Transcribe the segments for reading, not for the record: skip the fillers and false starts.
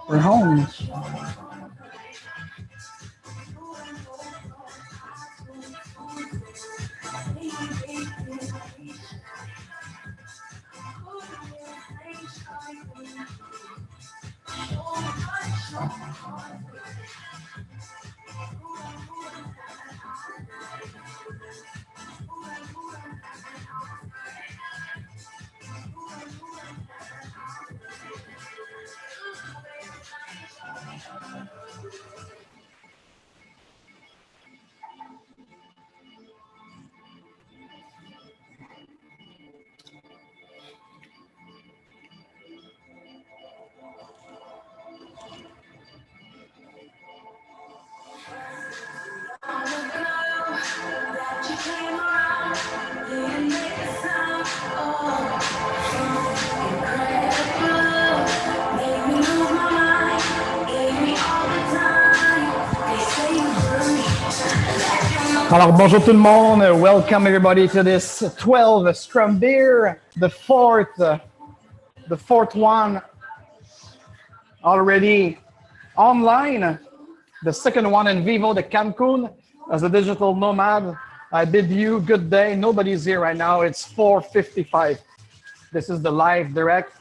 We're home. Alors, bonjour tout le monde. Welcome everybody to this 12 Scrum beer, the fourth one already online, the second one in vivo, the Cancun. As a digital nomad, I bid you good day. Nobody's here right now. It's 4:55. This is the live direct.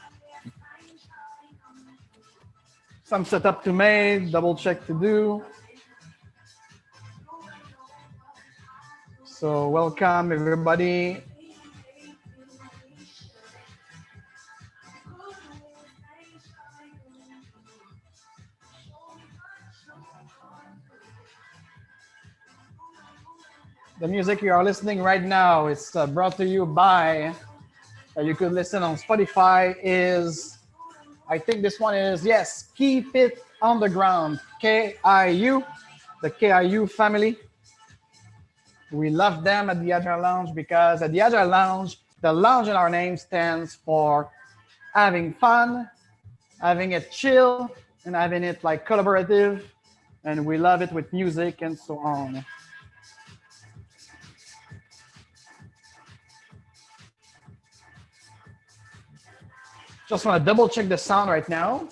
Some setup to make, double check to do. So welcome everybody. The music you are listening right now is brought to you by, you could listen on Spotify, is, I think this one is, yes, Keep It Underground, KIU, the KIU family. We love them at the Agile Lounge because at the Agile Lounge, the lounge in our name stands for having fun, having it chill, and having it like collaborative. And we love it with music and so on. Just want to double check the sound right now,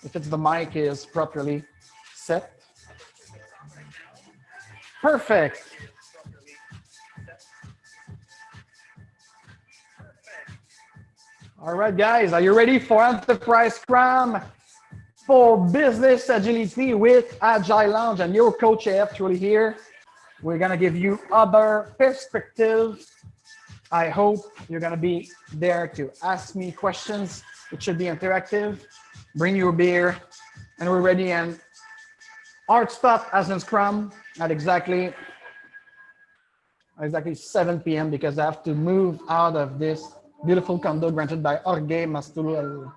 if the mic is properly set. Perfect. All right, guys, are you ready for Enterprise Scrum for Business Agility with Agile Lounge? And your coach AF truly here. We're gonna give you other perspectives. I hope you're gonna be there to ask me questions. It should be interactive. Bring your beer, and we're ready. And hard stop as in Scrum at exactly 7 p.m. because I have to move out of this beautiful condo granted by Jorge Masturel.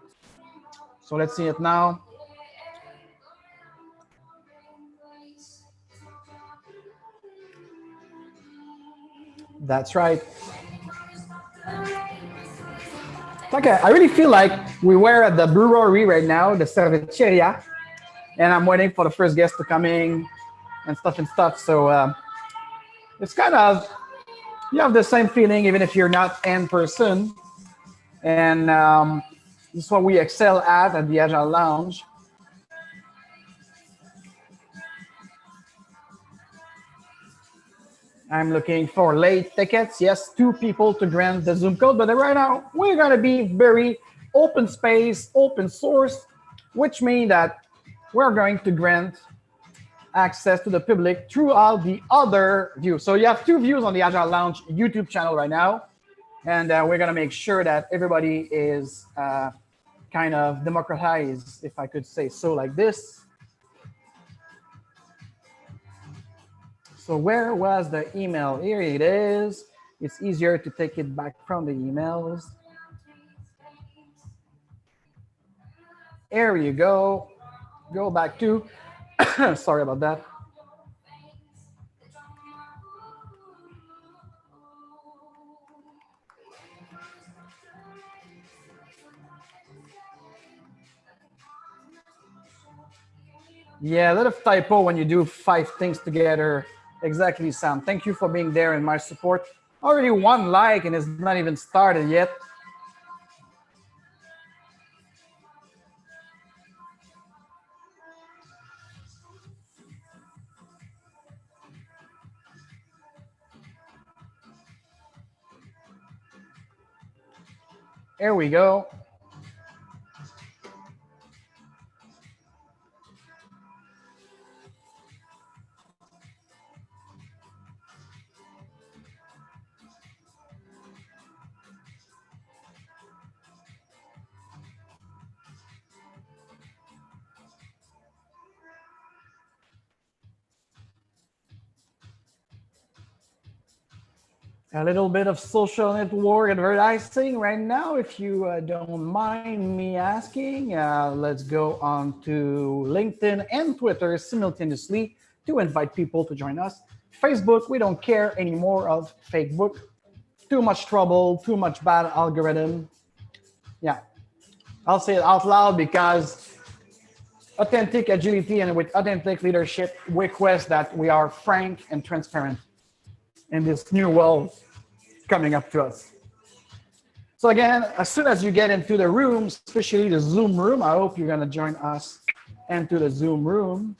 So let's see it now. That's right. Okay, I really feel like we were at the brewery right now, the Cerveceria, and I'm waiting for the first guest to come in and stuff. So it's kind of, you have the same feeling even if you're not in person. And this is what we excel at the Agile Lounge. I'm looking for late tickets. Yes, 2 people to grant the Zoom code. But right now, we're going to be very open space, open source, which means that we're going to grant access to the public throughout the other views. So you have 2 views on the Agile Lounge YouTube channel right now. And we're going to make sure that everybody is kind of democratized, if I could say so, like this. So where was the email? Here it is. It's easier to take it back from the emails. Here you go. Go back to, sorry about that. Yeah, a lot of typo when you do 5 things together. Exactly, Sam. Thank you for being there and my support. Already 1 like and it's not even started yet. Here we go. A little bit of social network advertising right now, if you don't mind me asking. Let's go on to LinkedIn and Twitter simultaneously to invite people to join us. Facebook, we don't care anymore of Facebook. Too much trouble, too much bad algorithm. Yeah, I'll say it out loud because authentic agility and with authentic leadership request that we are frank and transparent in this new world coming up to us. So again, as soon as you get into the room, especially the Zoom room, I hope you're gonna join us into the Zoom room.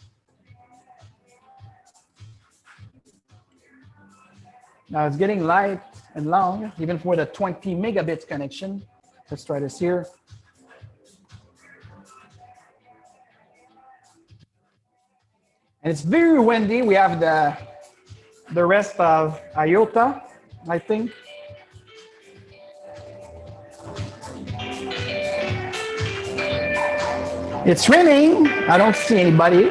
Now it's getting light and long, even for the 20 megabits connection. Let's try this here. And it's very windy. We have the rest of IOTA, I think. It's raining. I don't see anybody.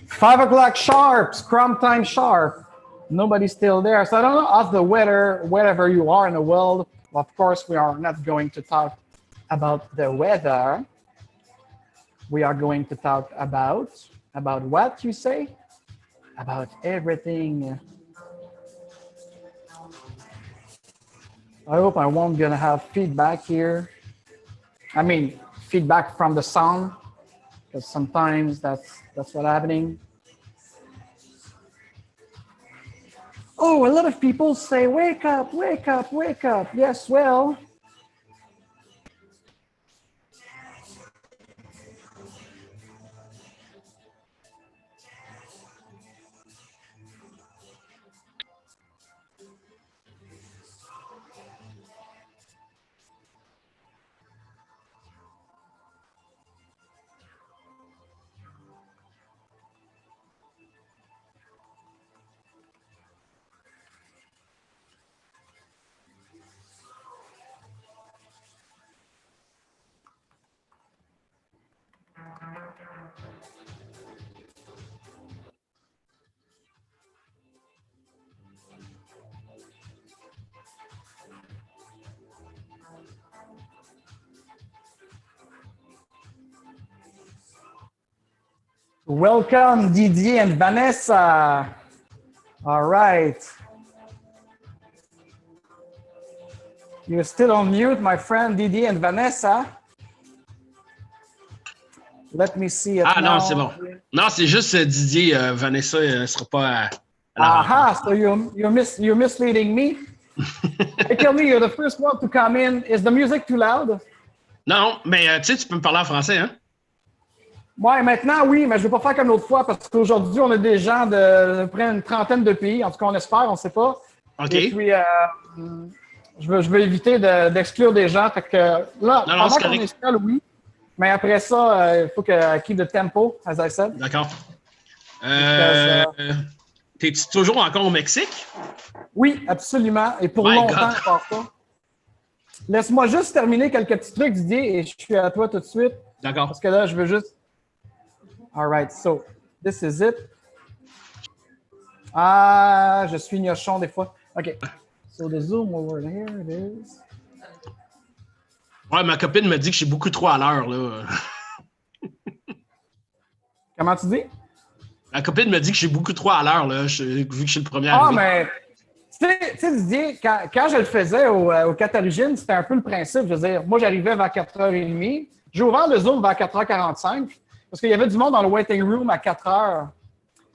Five o'clock sharp, Scrum time sharp. Nobody's still there. So I don't know how's the weather, wherever you are in the world. Of course, we are not going to talk about the weather. We are going to talk about what you say? About everything. I hope I won't gonna have feedback here. I mean, feedback from the sound, because sometimes that's what's happening. Oh, a lot of people say, wake up, wake up, wake up. Yes, well. Welcome, Didier and Vanessa. All right. You're still on mute, my friend Didier and Vanessa. Let me see it Ah now. non, c'est bon. Non, c'est juste Didier. Vanessa ne sera pas à la Aha, so you're misleading me. Hey, tell me, you're the first one to come in. Is the music too loud? Non, mais tu sais, tu peux me parler en français, hein? Ouais, maintenant, oui, mais je ne vais pas faire comme l'autre fois parce qu'aujourd'hui, on a des gens de près une trentaine de pays. En tout cas, on espère, on ne sait pas. OK. Et puis, je veux éviter d'exclure des gens. Fait que là, Non, pendant qu'on est seul, oui. Mais après ça, il faut que keep the tempo, as I said. D'accord. T'es-tu toujours encore au Mexique? Oui, absolument. Et pour My longtemps, God. encore pas. Laisse-moi juste terminer quelques petits trucs, Didier, et je suis à toi tout de suite. D'accord. Parce que là, je veux juste... All right, so this is it. Ah, je suis gnochon des fois. OK. So the Zoom over here, it is. Ouais, ma copine me dit que je suis beaucoup trop à l'heure, là. Comment tu dis? Ma copine me dit que je suis beaucoup trop à l'heure, là, vu que je suis le premier Ah, arrivé. mais tu sais, Didier, quand je le faisais au Catarigine, c'était un peu le principe. Je veux dire, moi, j'arrivais vers 4h30. J'ai ouvert le Zoom vers 4h45 parce qu'il y avait du monde dans le waiting room à 4h.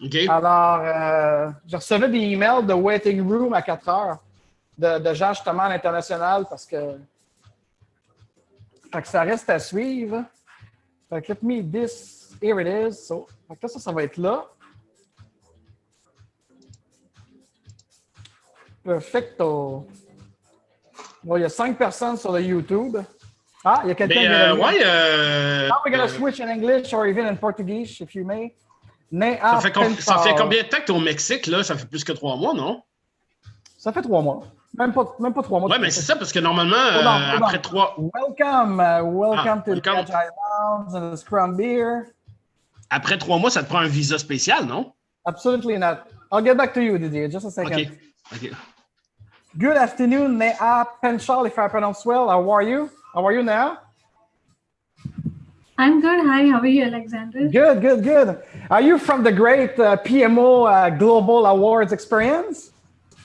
OK? Alors, je recevais des emails de waiting room à 4h de gens justement à l'international parce que, fait que ça reste à suivre. Fait que let me this, here it is. So, fait que là, ça va être là. Perfecto. Bon, il y a 5 personnes sur le YouTube. Ah, il y a quelqu'un qui vient d'arriver. Ouais. Now we're going to switch in English or even in Portuguese, if you may. Ça fait combien de temps que tu es au Mexique, là? Ça fait plus que 3 mois, non? Ça fait 3 mois. Même pas 3 mois. Ouais, mais c'est ça, parce que normalement, après 3... Welcome to the Agile Lounge and the Scrum Beer. Après 3 mois, ça te prend un visa spécial, non? Absolutely not. I'll get back to you, Didier. Just a second. OK. Good afternoon, Nea Penchal, if I pronounce well. How are you? How are you, Nea? I'm good. Hi, how are you, Alexander? Good. Are you from the great PMO Global Awards experience?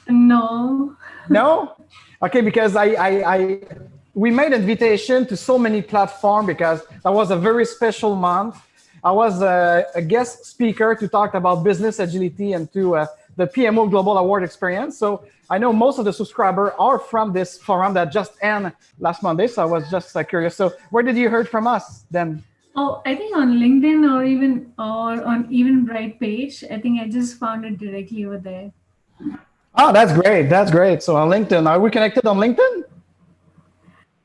No. No? Okay, because we made invitation to so many platforms because that was a very special month. I was a guest speaker to talk about business agility and to the PMO Global Award experience. So I know most of the subscribers are from this forum that just ended last Monday. So I was just curious. So where did you heard from us then? Oh, I think on LinkedIn or on Eventbrite page. I think I just found it directly over there. Oh, that's great. That's great. So on LinkedIn, are we connected on LinkedIn?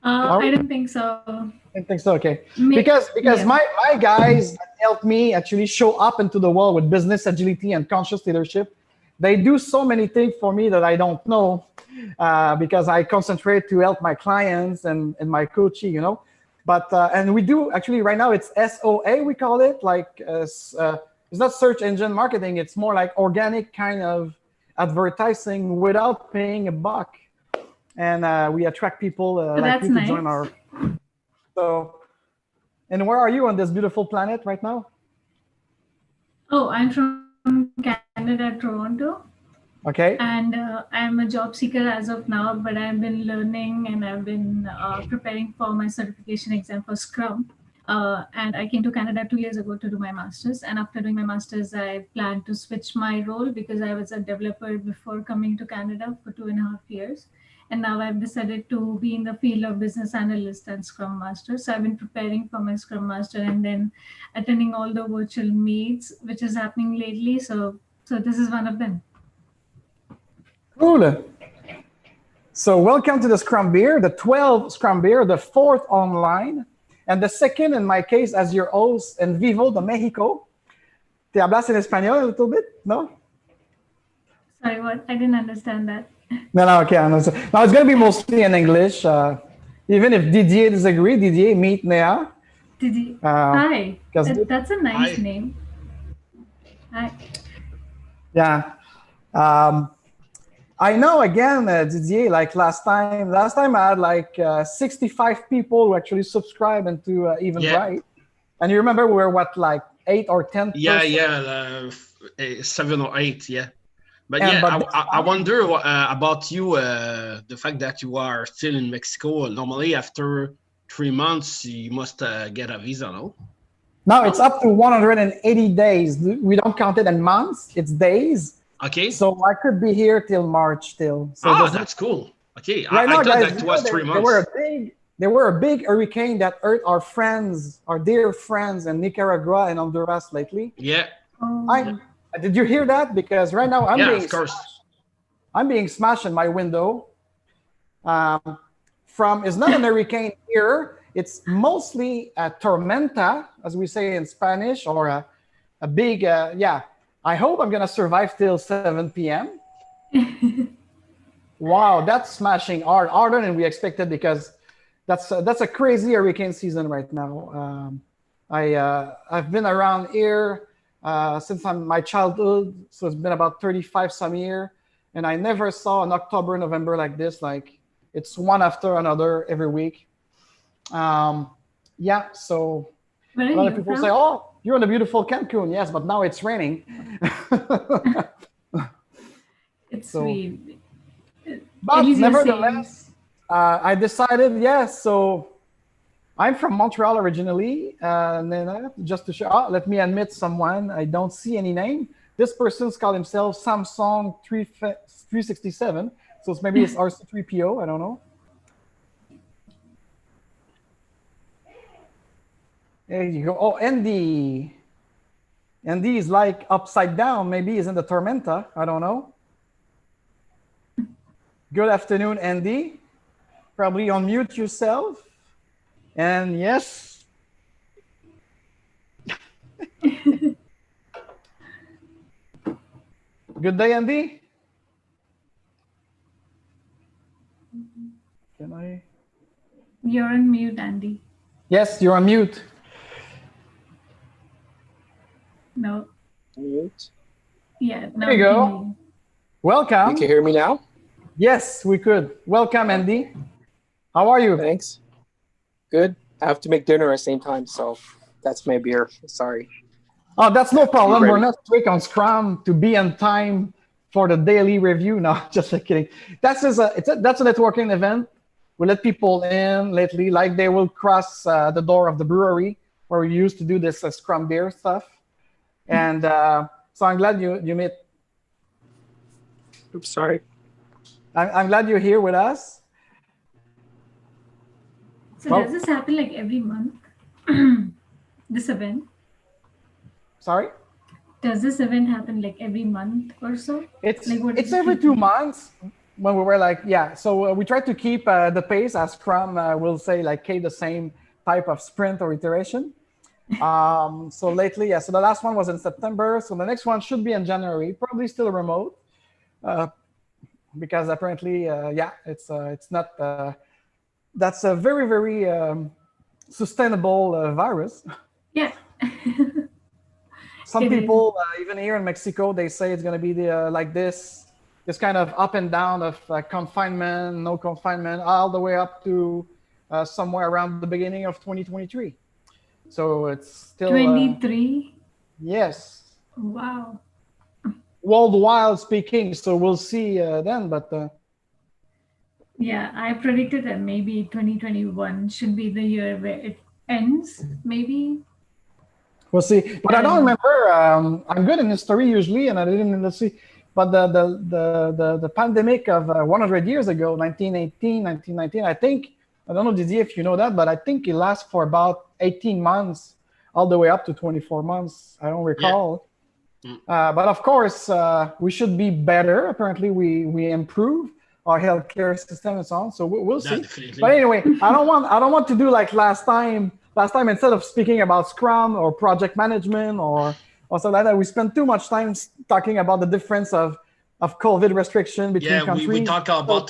I don't think so. I think so. Okay. Because yeah. my guys helped me actually show up into the world with business agility and conscious leadership. They do so many things for me that I don't know because I concentrate to help my clients and my coaching, you know. But and we do actually right now it's SOA we call it, like it's not search engine marketing. It's more like organic kind of advertising without paying a buck, and we attract people like you to join our. So, and where are you on this beautiful planet right now? Oh, I'm from Canada, Toronto. Okay. And I'm a job seeker as of now, but I've been learning and I've been preparing for my certification exam for Scrum. And I came to Canada 2 years ago to do my master's. And after doing my master's, I planned to switch my role because I was a developer before coming to Canada for 2.5 years. And now I've decided to be in the field of business analyst and Scrum Master. So I've been preparing for my Scrum Master and then attending all the virtual meets, which is happening lately. So this is one of them. Cool. So welcome to the Scrum Beer, the 12th Scrum Beer, the 4th online, and the second in my case as your host in Vivo de Mexico. ¿Te hablas en español a little bit? No? Sorry, what? I didn't understand that. No, okay. Now it's going to be mostly in English. Even if Didier disagrees, Didier, meet Nea. Didier. Hi. That's a nice Hi. name. Hi. Yeah. I know again, Didier, like last time I had like 65 people who actually subscribed into Eventbrite. And you remember we were what, like 8 or 10 Yeah, 7 or 8, yeah. But I wonder about you, the fact that you are still in Mexico. Normally, after 3 months, you must get a visa, no? No, it's up to 180 days. We don't count it in months, it's days. Okay. So I could be here till March still. So that's cool. Okay, right now, I thought guys, that was 3 months. There were a big hurricane that hurt our dear friends in Nicaragua and Honduras lately. Yeah. Did you hear that? Because right now I'm being smashed in my window. It's not an hurricane here. It's mostly a tormenta, as we say in Spanish, or a big, I hope I'm going to survive till 7 p.m. Wow, that's smashing hard, harder than we expected because that's a crazy hurricane season right now. I've been around here since my childhood, so it's been about 35 some year, and I never saw an October, November like this. Like it's one after another every week. Yeah, so Where a are lot of you people from? say, "Oh, you're in a beautiful Cancun." Yes, but now it's raining. It's So, sweet. At but least you're safe. nevertheless, I decided yes. So I'm from Montreal originally, and then just to show, let me admit someone. I don't see any name. This person's called himself Samsung 367. So it's maybe it's RC3PO. I don't know. There you go. Oh, Andy. Andy is like upside down. Maybe he's in the Tormenta. I don't know. Good afternoon, Andy. Probably unmute yourself. And yes. Good day, Andy. Can I? You're on mute, Andy. Yes, you're on mute. No. Mute. Yeah, now There you we can go. hear you. Welcome. You can hear me now? Yes, we could. Welcome, Andy. How are you? Thanks. Good. I have to make dinner at the same time, so that's my beer. Sorry. Oh, that's no problem. Ready. We're not quick on Scrum to be on time for the daily review. No, just kidding. That's a networking event. We let people in lately, like they will cross the door of the brewery where we used to do this Scrum beer stuff. And so I'm glad you met. Oops, sorry. I'm glad you're here with us. So Well- does this happen like every month? This event? Sorry? Does this event happen like every month or so? It's Like what it's is it? every 2 months when we were like, yeah. So we try to keep the pace as Scrum will say, like, keep the same type of sprint or iteration. So lately, yeah. So the last one was in September. So the next one should be in January, probably still remote, because apparently, yeah, it's not. That's a very very sustainable virus. Yeah. Some It is. people, even here in Mexico, they say it's going to be like this kind of up and down of confinement, no confinement, all the way up to somewhere around the beginning of 2023. So it's still 23? yes, Wow. worldwide speaking. So we'll see then. But Yeah, I predicted that maybe 2021 should be the year where it ends, maybe. we'll see. But I don't remember. I'm good in history usually, and I didn't. Let's see. But the pandemic of 100 years ago, 1918, 1919, I think, I don't know, Didier, if you know that, but I think it lasts for about 18 months, all the way up to 24 months. I don't recall. Yeah. But of course, we should be better. Apparently, we improve our healthcare system and so on. So we'll see. Definitely. But anyway, I don't want to do like last time. Last time, instead of speaking about Scrum or project management or something like that, we spent too much time talking about the difference of COVID restriction between countries. We talk about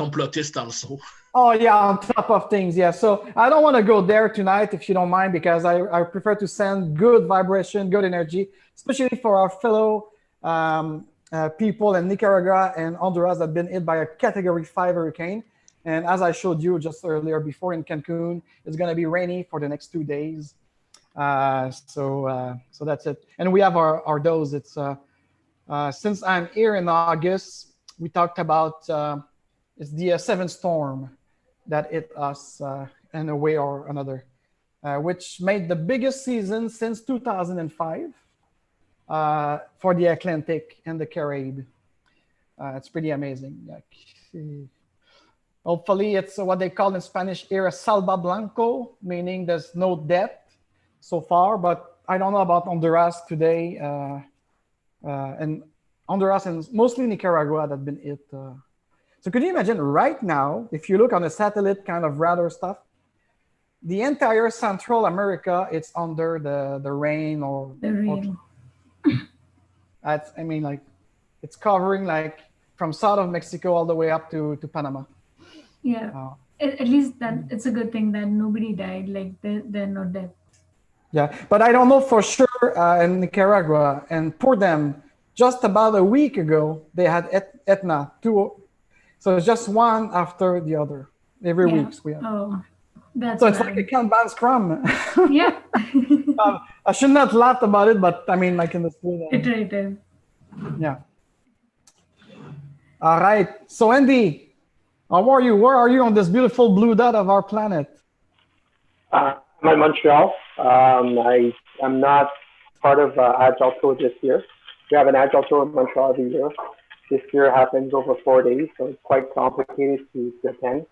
complotist also. Oh yeah, on top of things, yeah. So I don't want to go there tonight, if you don't mind, because I prefer to send good vibration, good energy, especially for our fellow people in Nicaragua and Honduras that have been hit by a Category 5 hurricane. And as I showed you just earlier before in Cancun, it's going to be rainy for the next 2 days. So that's it. And we have our dose. It's since I'm here in August, we talked about it's the seventh storm that hit us in a way or another, which made the biggest season since 2005 for the Atlantic and the Caribbean. It's pretty amazing. Hopefully, it's what they call in Spanish here a salva blanco, meaning there's no death so far. But I don't know about Honduras today, and Honduras and mostly Nicaragua that have been hit. So could you imagine right now, if you look on the satellite kind of radar stuff, the entire Central America, it's under the rain or The rain. I mean, like it's covering like from south of Mexico all the way up to Panama. Yeah. At least that it's a good thing that nobody died. Like there are no deaths. Yeah, but I don't know for sure in Nicaragua. And for them, just about a week ago, they had Etna, so it's just one after the other. Every week we have. Oh, that's so it's bad. like a Kanban Scrum. Yeah. I should not laugh about it, but I mean, I can understand that. Iterative. Yeah. All right. So Andy, how are you? Where are you on this beautiful blue dot of our planet? I'm in Montreal. I'm not part of Agile Tour this year. We have an Agile Tour in Montreal every year. This year happens over 4 days, so it's quite complicated to attend.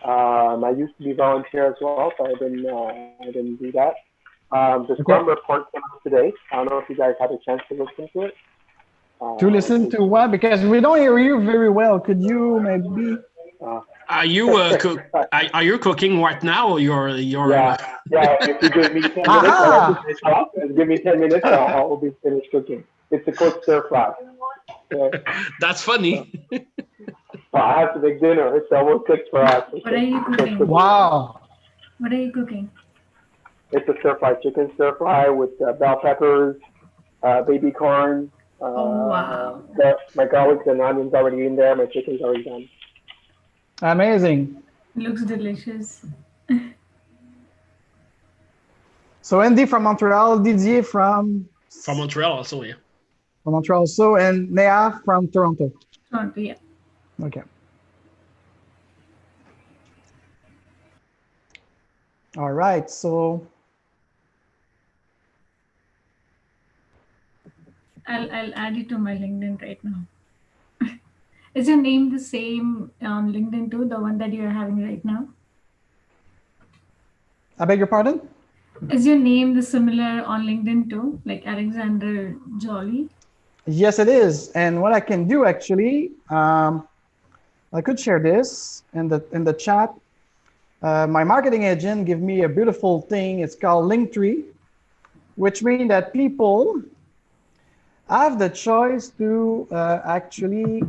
I used to be volunteer as well, so I didn't do that. The Scrum report came out today. I don't know if you guys had a chance to listen to it. To listen to what? Because we don't hear you very well. Could you maybe? Are you cooking right now? Or you're Yeah. If you give me 10 minutes, give me 10 minutes, I'll be finished cooking. It's a cooked stir fry. That's funny. Well, I have to make dinner, so we'll cook for us. What are you cooking? Wow. What are you cooking? It's a stir fry, chicken stir fry with bell peppers, baby corn. Wow. My garlic and onions already in there. My chicken's already done. Amazing. Looks delicious. So Andy from Montreal, Didier from Montreal also, yeah. From Montreal also, and Nea from Toronto. Toronto, yeah. Okay. All right, so I'll add you to my LinkedIn right now. Is your name the same on LinkedIn too, the one that you're having right now? I beg your pardon? Is your name the similar on LinkedIn too, like Alexander Jolly? Yes, it is. And what I can do actually, I could share this in the chat. My marketing agent gave me a beautiful thing. It's called Linktree, which means that people have the choice to actually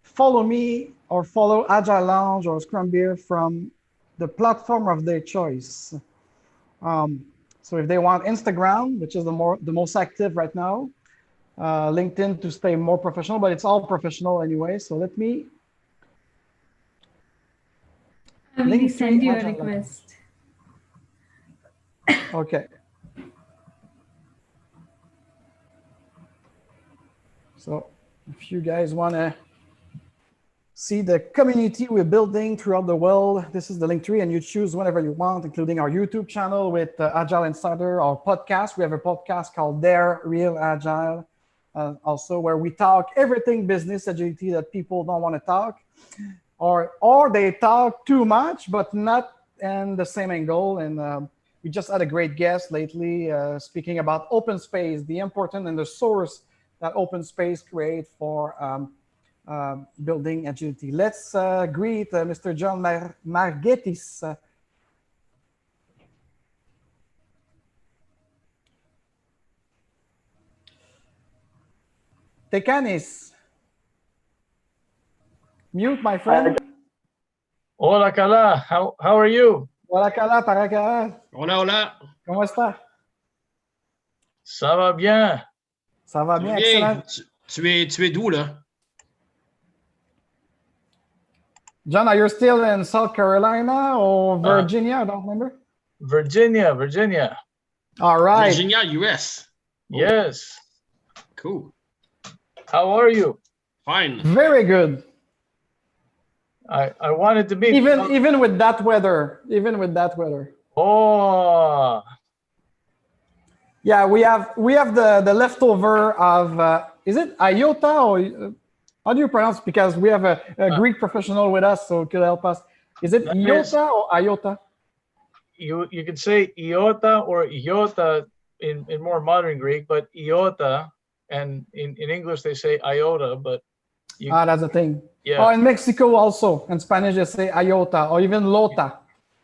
follow me or follow Agile Lounge or Scrum Beer from the platform of their choice. So if they want Instagram, which is the most active right now, LinkedIn to stay more professional, but it's all professional anyway. So let me. I will send you a request. Okay. So if you guys want to see the community we're building throughout the world, this is the Linktree, and you choose whatever you want, including our YouTube channel with Agile Insider, our podcast. We have a podcast called Dare Real Agile, also where we talk everything business agility that people don't want to talk, or they talk too much, but not in the same angle. And we just had a great guest lately speaking about open space, the important and the source that open space create for building agility. Let's greet Mr. John Margetis. Tekanis. Mute, my friend. Hola, Kala. How are you? Hola, Kala, para Kala. Hola, hola. ¿Cómo está? Ça va bien. Ça va bien, excellent. Tu es d'où, là? John, are you still in South Carolina or Virginia? I don't remember. Virginia. All right. Virginia, US. Yes. Cool. How are you? Fine. Very good. I wanted to meet even with that weather. Oh. Yeah, we have the leftover of is it iota or how do you pronounce it? Because we have a Greek professional with us, so could help us. Is it iota or iota? You could say iota or iota in more modern Greek, but iota, and in English they say iota, but that's the thing. Yeah. Oh, in Mexico also. In Spanish they say iota or even lota. I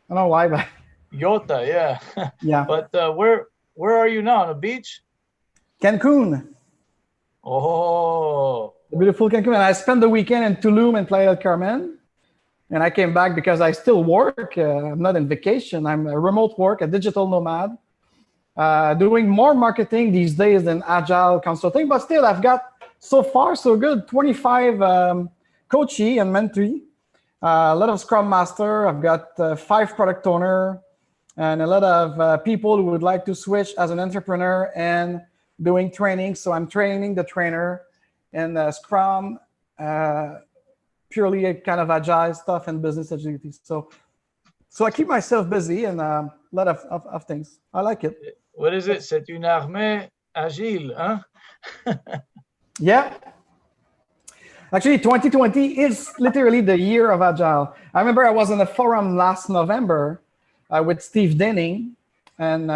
don't know why, but iota, yeah. Yeah. But where are you now? On the beach? Cancun. Oh. the beautiful Cancun. And I spent the weekend in Tulum and Playa del Carmen. And I came back because I still work. I'm not in vacation. I'm a remote work, a digital nomad, doing more marketing these days than Agile consulting. But still, I've got so far so good. 25 coachee and mentee, a lot of Scrum Master. I've got 5 product owner, and a lot of people who would like to switch as an entrepreneur and doing training. So I'm training the trainer in Scrum. Purely a kind of agile stuff and business agility. So I keep myself busy and a lot of things. I like it. What is it? C'est une armée agile, huh? Yeah. Actually, 2020 is literally the year of Agile. I remember I was in a forum last November with Steve Denning, and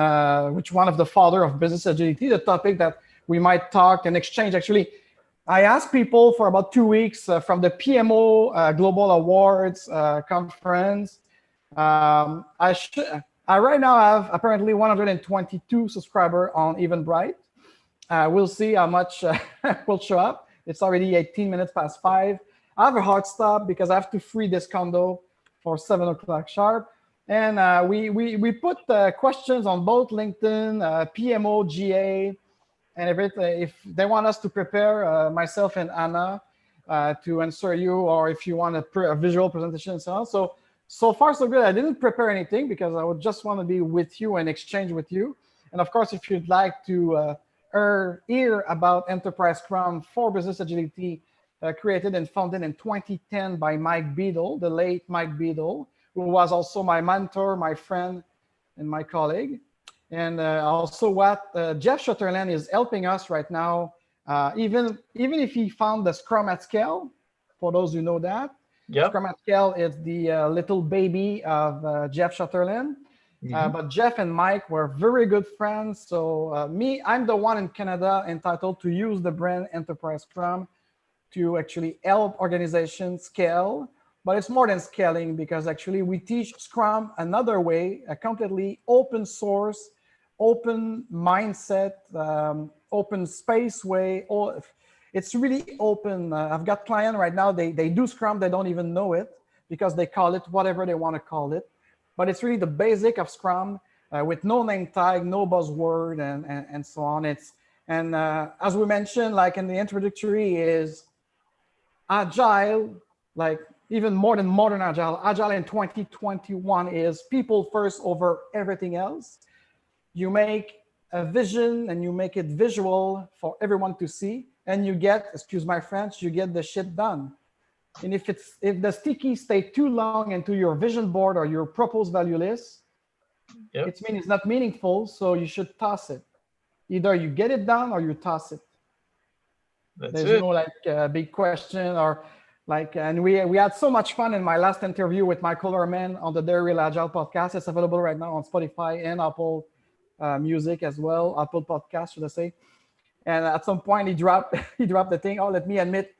which one of the father of business agility, the topic that we might talk and exchange. Actually, I asked people for about 2 weeks from the PMO Global Awards conference. I right now have apparently 122 subscribers on Eventbrite. We'll see how much will show up. It's already 18 minutes past 5. I have a hard stop because I have to free this condo for 7 o'clock sharp. And we put questions on both LinkedIn, PMO, GA, and everything. If they want us to prepare, myself and Anna, to answer you, or if you want a visual presentation and so on. So far, so good. I didn't prepare anything because I would just want to be with you and exchange with you. And of course, if you'd like to hear about Enterprise Scrum for Business Agility, created and founded in 2010 by Mike Beadle, the late Mike Beadle, who was also my mentor, my friend, and my colleague. And also what Jeff Shutterland is helping us right now, even if he found the Scrum at Scale, for those who know that. Yep. Scrum at Scale is the little baby of Jeff Shutterland. Mm-hmm. But Jeff and Mike were very good friends. So I'm the one in Canada entitled to use the brand Enterprise Scrum to actually help organizations scale. But it's more than scaling, because actually we teach Scrum another way, a completely open source, open mindset, open space way. It's really open. I've got clients right now, they do Scrum, they don't even know it because they call it whatever they want to call it. But it's really the basic of Scrum with no name tag, no buzzword, and so on. As we mentioned, like in the introductory, is Agile, like even more than modern Agile. Agile in 2021 is people first over everything else. You make a vision and you make it visual for everyone to see, and you get, excuse my French, you get the shit done. And if the sticky stay too long into your vision board or your proposed value list, yep, it means it's not meaningful, so you should toss it. Either you get it done or you toss it. There's no like big question or like, and we had so much fun in my last interview with Michael Herman on the The Real Agile podcast. It's available right now on Spotify and Apple Music as well, Apple Podcast, should I say. And at some point he dropped the thing. Oh, let me admit,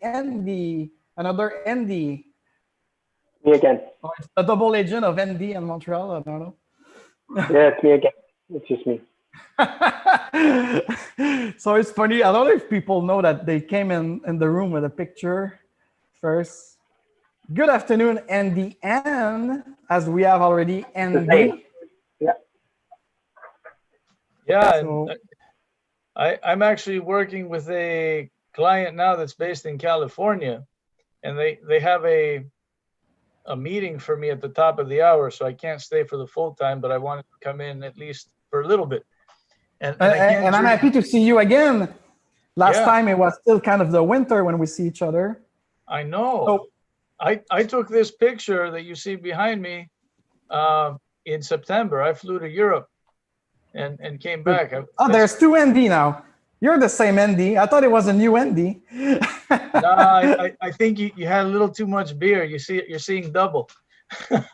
another Andy. Me again. Oh, it's a double agent of Andy in Montreal. I don't know. Yeah, it's me again. It's just me. So it's funny. I don't know if people know that they came in the room with a picture first. Good afternoon, Andy Ann, as we have already Andy. Yeah. Yeah, so, I'm actually working with a client now that's based in California, and they have a meeting for me at the top of the hour, so I can't stay for the full time, but I wanted to come in at least for a little bit. And I'm happy to see you again. Last time it was still kind of the winter when we see each other. I know. So, I took this picture that you see behind me in September. I flew to Europe and came back. There's two ND now. You're the same ND. I thought it was a new ND. I think you had a little too much beer. You're seeing double.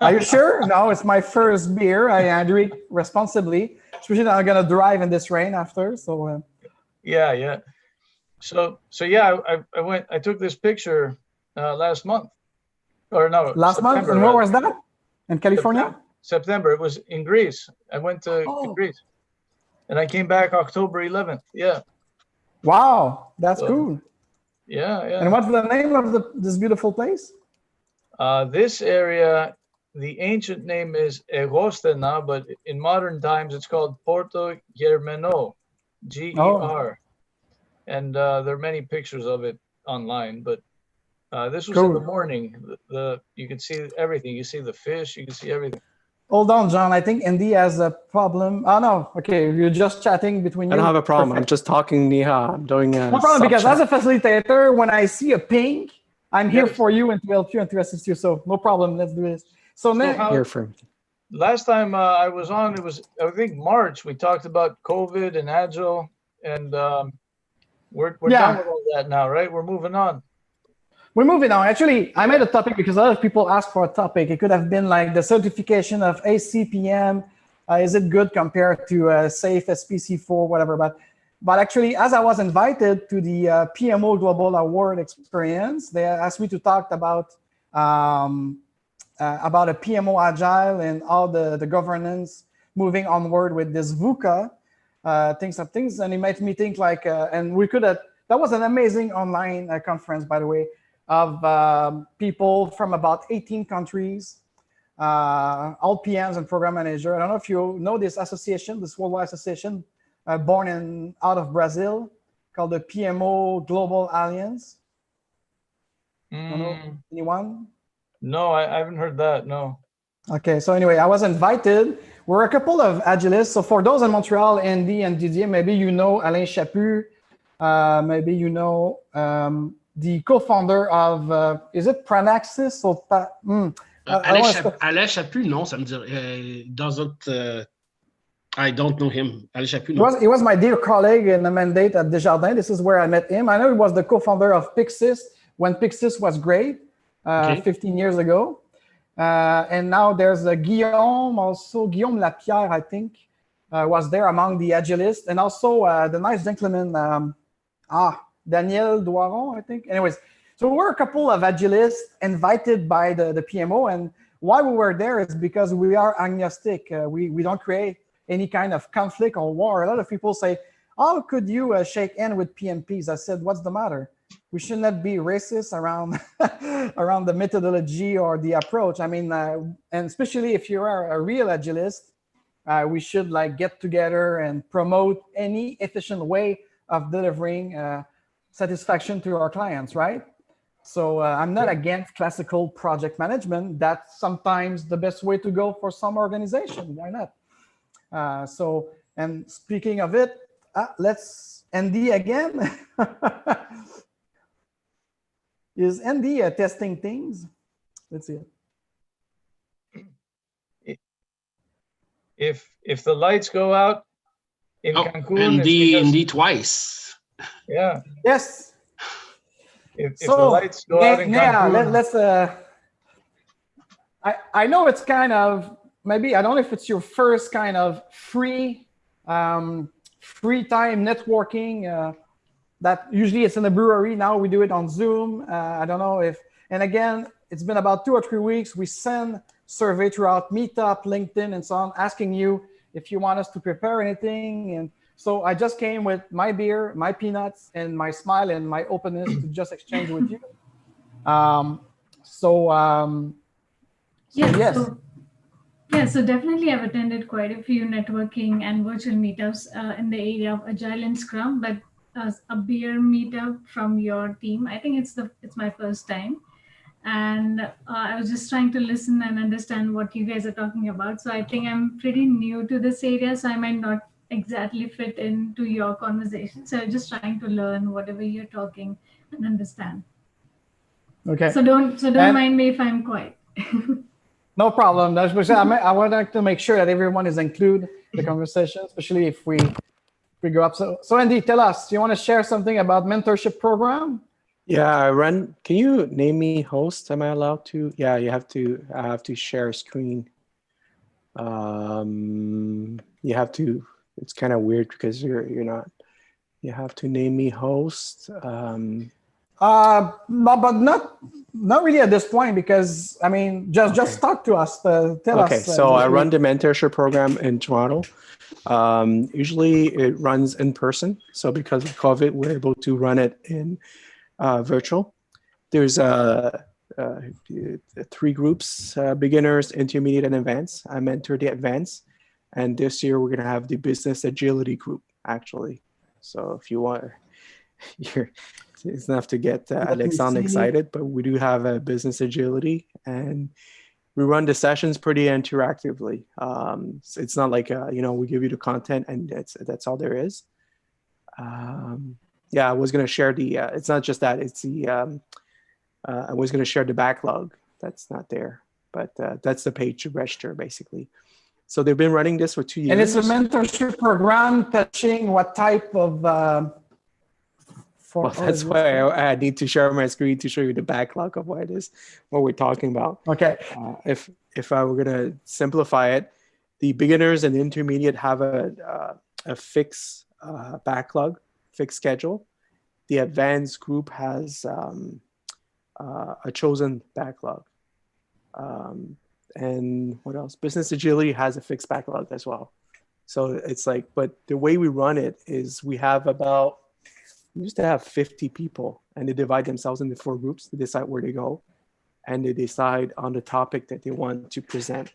Are you sure? No, it's my first beer. I drink responsibly, especially now I'm gonna drive in this rain after. So yeah. So yeah, I took this picture last month, or no, last September, month. And where was that? In California? September. It was in Greece. I went to Greece, and I came back October 11th. Yeah. Wow, that's cool. Yeah, yeah. And what's the name of this beautiful place? This area, the ancient name is Egostena, but in modern times it's called Porto Germano, G-E-R. And there are many pictures of it online, but this was in the morning. You can see everything. You see the fish, you can see everything. Hold on, John. I think Andy has a problem. Oh, no. Okay, you're just chatting between you. I don't have a problem. Perfect. I'm just talking Niha. I'm doing a no problem, because chat. as a facilitator, when I see a ping, I'm here for you and to help you and to assist you. So no problem. Let's do this. So now, here for last time I was on, it was, I think, March. We talked about COVID and Agile, and we're done with all that now, right? We're moving on. We're moving on. Actually, I made a topic because a lot of people asked for a topic. It could have been like the certification of ACPM. Is it good compared to SAFE, SPC4, whatever? But actually, as I was invited to the PMO Global Award experience, they asked me to talk about a PMO Agile and all the governance moving onward with this VUCA things. And it made me think like, and we could have, that was an amazing online conference, by the way, of people from about 18 countries, all PMs and program manager. I don't know if you know this association, this worldwide association, born out of Brazil, called the PMO Global Alliance. Don't know anyone? No, I haven't heard that, no. Okay, so anyway, I was invited. We're a couple of Agilists. So for those in Montreal, Andy and Didier, maybe you know Alain Chaput, maybe you know the co-founder of, is it Pranaxis or Alain Chaput, non, ça me dit, doesn't, I don't know him. Alain Chaput, no. He was my dear colleague in a mandate at Desjardins. This is where I met him. I know he was the co-founder of Pixis when Pixis was great, 15 years ago. And now there's Guillaume, also Guillaume Lapierre, I think, was there among the Agilists. And also the nice gentleman, Daniel Doiron, I think. Anyways, so we're a couple of Agilists invited by the PMO. And why we were there is because we are agnostic. We don't create any kind of conflict or war. A lot of people say, how could you shake hands with PMPs? I said, what's the matter? We should not be racist around around the methodology or the approach. I mean, and especially if you are a real Agilist, we should like get together and promote any efficient way of delivering satisfaction to our clients, right? So I'm not against classical project management. That's sometimes the best way to go for some organization. Why not? So, and speaking of it, let's Andy again. Is Andy testing things? Let's see it. If the lights go out in Cancun, Andy twice. Yeah. Yes. If the lights go out in Cancun. Let's. I know it's kind of maybe I don't know if it's your first kind of free time networking. That usually it's in the brewery. Now we do it on Zoom. I don't know if, and again, it's been about 2 or 3 weeks. We send survey throughout Meetup, LinkedIn, and so on, asking you if you want us to prepare anything. And so I just came with my beer, my peanuts, and my smile and my openness to just exchange with you. So definitely I've attended quite a few networking and virtual meetups in the area of Agile and Scrum, but a beer meetup from your team, I think it's my first time, and I was just trying to listen and understand what you guys are talking about. So I think I'm pretty new to this area, so I might not exactly fit into your conversation. So I'm just trying to learn whatever you're talking and understand. Okay. So don't mind me if I'm quiet. No problem. I would like to make sure that everyone is included in the conversation, especially if we go up. So Andy, tell us, do you want to share something about mentorship program? Yeah, I run. Can you name me host? Am I allowed to? Yeah, I have to share screen. You have to, it's kind of weird because you're not, you have to name me host. But not really at this point, because I mean, just talk to us. Tell us. Okay, so I run the mentorship program in Toronto. Usually it runs in person. So because of COVID, we're able to run it in virtual. There's 3 groups, beginners, intermediate, and advanced. I mentor the advanced. And this year we're going to have the business agility group, actually. So if you want, it's enough to get Alexandre excited, but we do have a business agility, and we run the sessions pretty interactively. It's not like, we give you the content and that's all there is. I was going to share it's not just that, it's I was going to share the backlog. That's not there, but that's the page to register, basically. So they've been running this for 2 years. And it's a mentorship program touching what type of... that's why I need to share my screen to show you the backlog of what we're talking about. Okay. If I were going to simplify it, the beginners and the intermediate have a fixed backlog, fixed schedule. The advanced group has a chosen backlog. And what else? Business agility has a fixed backlog as well. So it's like, but the way we run it is we used to have 50 people, and they divide themselves into 4 groups to decide where they go, and they decide on the topic that they want to present.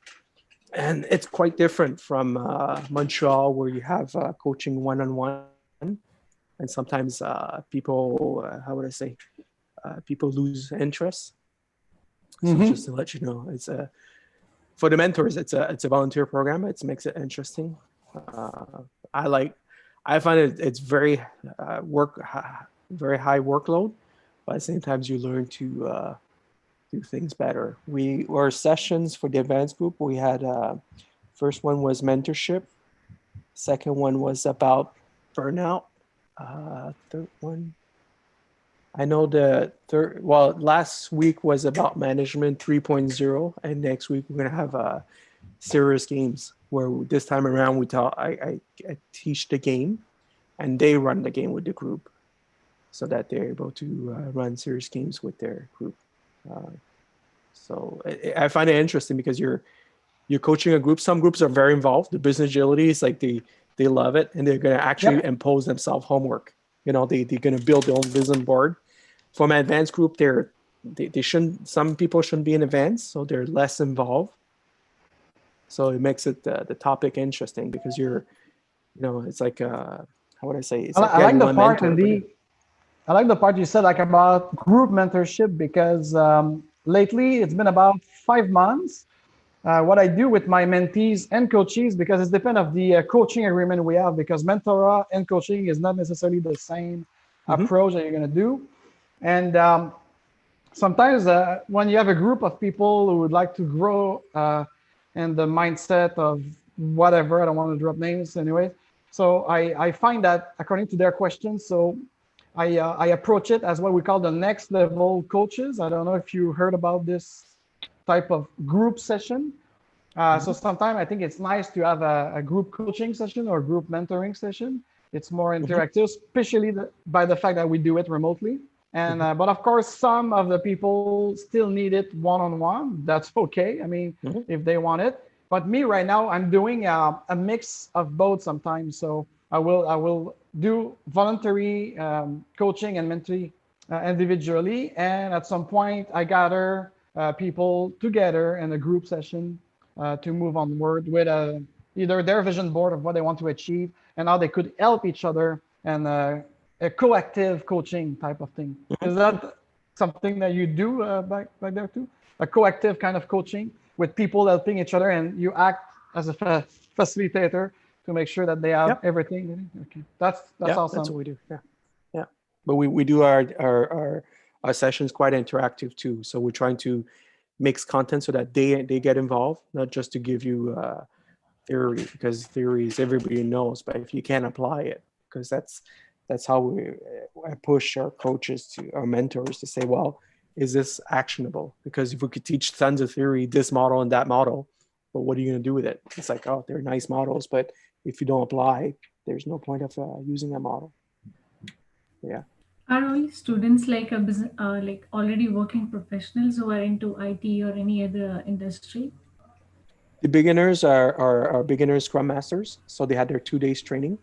And it's quite different from Montreal, where you have coaching one-on-one, and sometimes people, people lose interest. So just to let you know, it's for the mentors, it's a volunteer program. It makes it interesting. I find it's very very high workload, but at the same time you learn to do things better. Our sessions for the advanced group, we had first one was mentorship, second one was about burnout, third one, I know last week was about management 3.0, and next week we're gonna have serious games, where this time around I teach the game, and they run the game with the group, so that they're able to run serious games with their group. So I find it interesting because you're coaching a group. Some groups are very involved. The business agility is like they love it, and they're gonna actually impose themselves homework. They're gonna build their own vision board. From an advanced group, they shouldn't. Some people shouldn't be in advance, so they're less involved. So it makes it the topic interesting because it's like how would I say? It's I like the part I like the part you said about group mentorship, because lately it's been about 5 months. What I do with my mentees and coaches, because it depends on the coaching agreement we have, because mentoring and coaching is not necessarily the same approach that you're going to do. And sometimes when you have a group of people who would like to grow in the mindset of whatever, I don't want to drop names anyway. So I find that according to their questions, so I approach it as what we call the next level coaches. I don't know if you heard about this type of group session. So sometimes I think it's nice to have a group coaching session or group mentoring session. It's more interactive, especially by the fact that we do it remotely. And but of course, some of the people still need it one-on-one. That's okay. I mean, if they want it. But me right now, I'm doing a mix of both sometimes. So I will do voluntary coaching and mentoring individually, and at some point I gather people together in a group session to move onward with either their vision board of what they want to achieve and how they could help each other, and a coactive coaching type of thing. Is that something that you do back there too? A coactive kind of coaching with people helping each other, and you act as a facilitator to make sure that they have everything. Okay, that's awesome. That's what we do. Yeah. But we do our sessions quite interactive too. So we're trying to mix content so that they get involved, not just to give you theory, because theories everybody knows, but if you can't apply it, because that's how I push our coaches, to our mentors, to say, well, is this actionable? Because if we could teach tons of theory, this model and that model, but what are you going to do with it? It's like, oh, they're nice models, but if you don't apply, there's no point of using that model. Yeah. Are all students like a business, like already working professionals who are into IT or any other industry? The beginners are beginner Scrum Masters, so they had their 2 days training,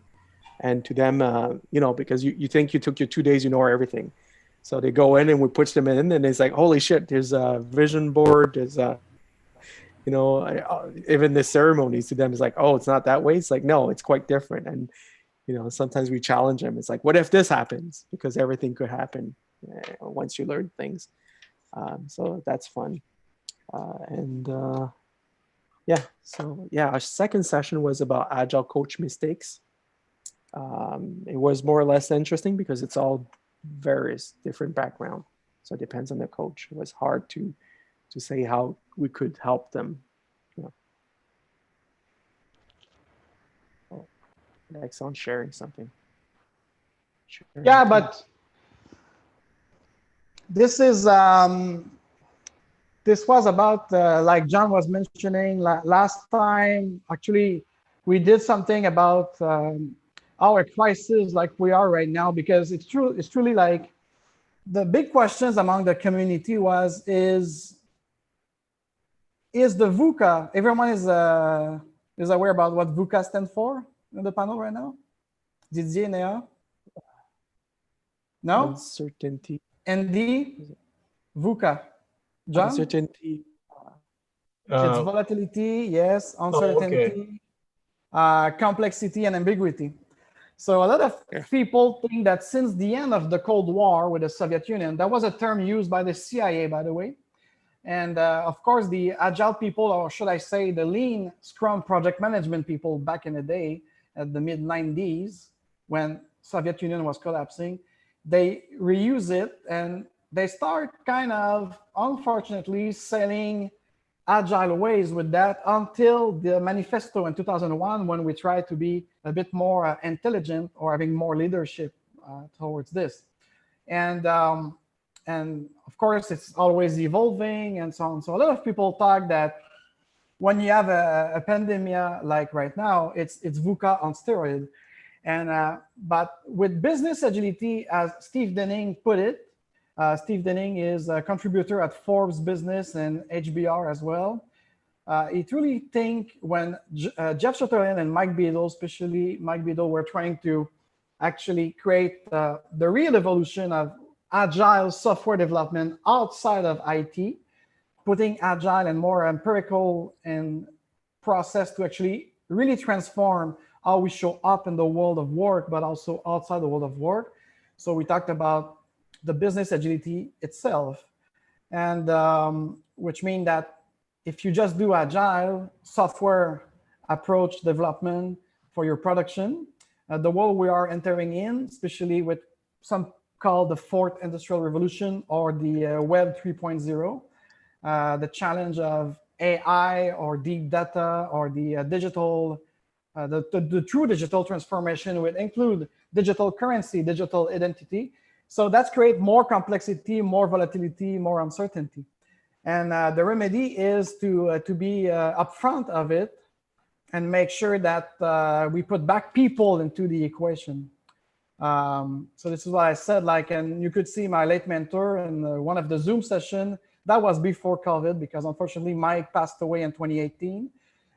and to them, because you think you took your 2 days, you know everything, So they go in and we push them in, and it's like, holy shit, there's a vision board, there's a, you know, even the ceremonies to them is like, oh, it's not that way. It's like, no, it's quite different. And, you know, sometimes we challenge them. It's like, what if this happens? Because everything could happen once you learn things. So that's fun. Yeah, so yeah, our second session was about Agile coach mistakes. It was more or less interesting because it's all various different background. So it depends on the coach. It was hard to say how we could help them. You know. Oh, Alex on sharing something. Yeah, but this is this was about like John was mentioning last time. Actually, we did something about our crisis like we are right now, because it's true. It's truly like the big questions among the community is the VUCA. Everyone is aware about what VUCA stands for in the panel right now. Didier, Nea? No? Uncertainty. ND, VUCA. John? Uncertainty. It's volatility, yes, uncertainty, complexity, and ambiguity. So a lot of people think that since the end of the Cold War with the Soviet Union, that was a term used by the CIA, by the way. And of course, the Agile people, or should I say the lean Scrum project management people back in the day, at the mid-90s, when Soviet Union was collapsing, they reuse it and they start kind of, unfortunately, selling Agile ways with that until the manifesto in 2001, when we tried to be a bit more intelligent or having more leadership towards this. And of course, it's always evolving and so on. So a lot of people talk that when you have a pandemic like right now, it's VUCA on steroid. And but with business agility, as Steve Denning put it, Steve Denning is a contributor at Forbes Business and HBR as well. He truly think when Jeff Sutherland and Mike Beadle, especially Mike Beadle, were trying to actually create the real evolution of Agile software development outside of IT, putting Agile and more empirical and process to actually really transform how we show up in the world of work, but also outside the world of work. So we talked about the business agility itself, and which means that if you just do Agile software approach development for your production, the world we are entering in, especially with some called the fourth industrial revolution or the Web 3.0, the challenge of AI or deep data or the digital, the true digital transformation would include digital currency, digital identity. So that's create more complexity, more volatility, more uncertainty. And the remedy is to be upfront of it and make sure that we put back people into the equation. So this is what I said, like, and you could see my late mentor in one of the Zoom session. That was before COVID, because unfortunately Mike passed away in 2018.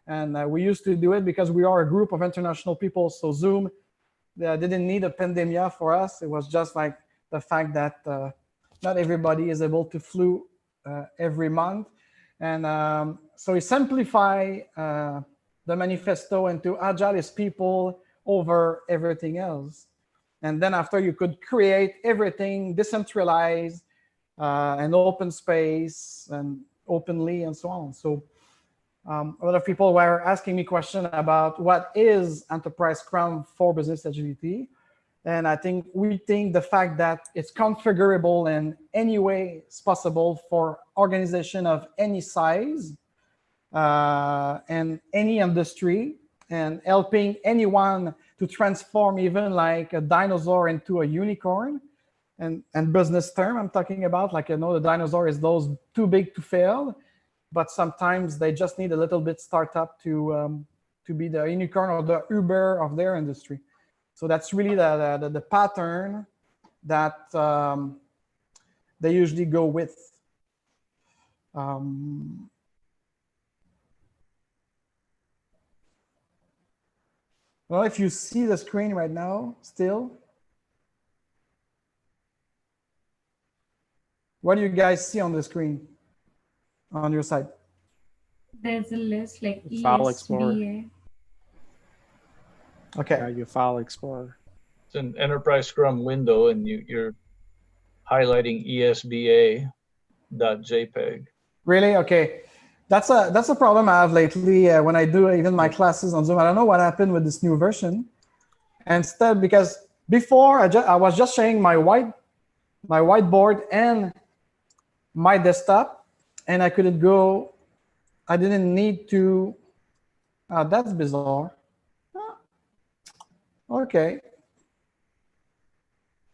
And we used to do it because we are a group of international people. So Zoom didn't need a pandemic for us. It was just like the fact that not everybody is able to flew every month. And so we simplify the manifesto into Agile is people over everything else. And then after, you could create everything decentralized and open space and openly and so on. So a lot of people were asking me questions about what is Enterprise Scrum for business agility. And I think we think the fact that it's configurable in any way it's possible for organization of any size and any industry, and helping anyone to transform even like a dinosaur into a unicorn. And business term I'm talking about, like, you know, the dinosaur is those too big to fail, but sometimes they just need a little bit startup to be the unicorn or the Uber of their industry. So that's really the pattern that they usually go with. Well, if you see the screen right now, still. What do you guys see on the screen on your side? There's a list like File Explorer. ESBA. Okay. Your File Explorer. It's an Enterprise Scrum window, and you're highlighting ESBA.jpg. Really? Okay. That's a problem I have lately when I do even my classes on Zoom. I don't know what happened with this new version. Instead, because before I was just sharing my whiteboard and my desktop, and I couldn't go. I didn't need to. That's bizarre. Okay.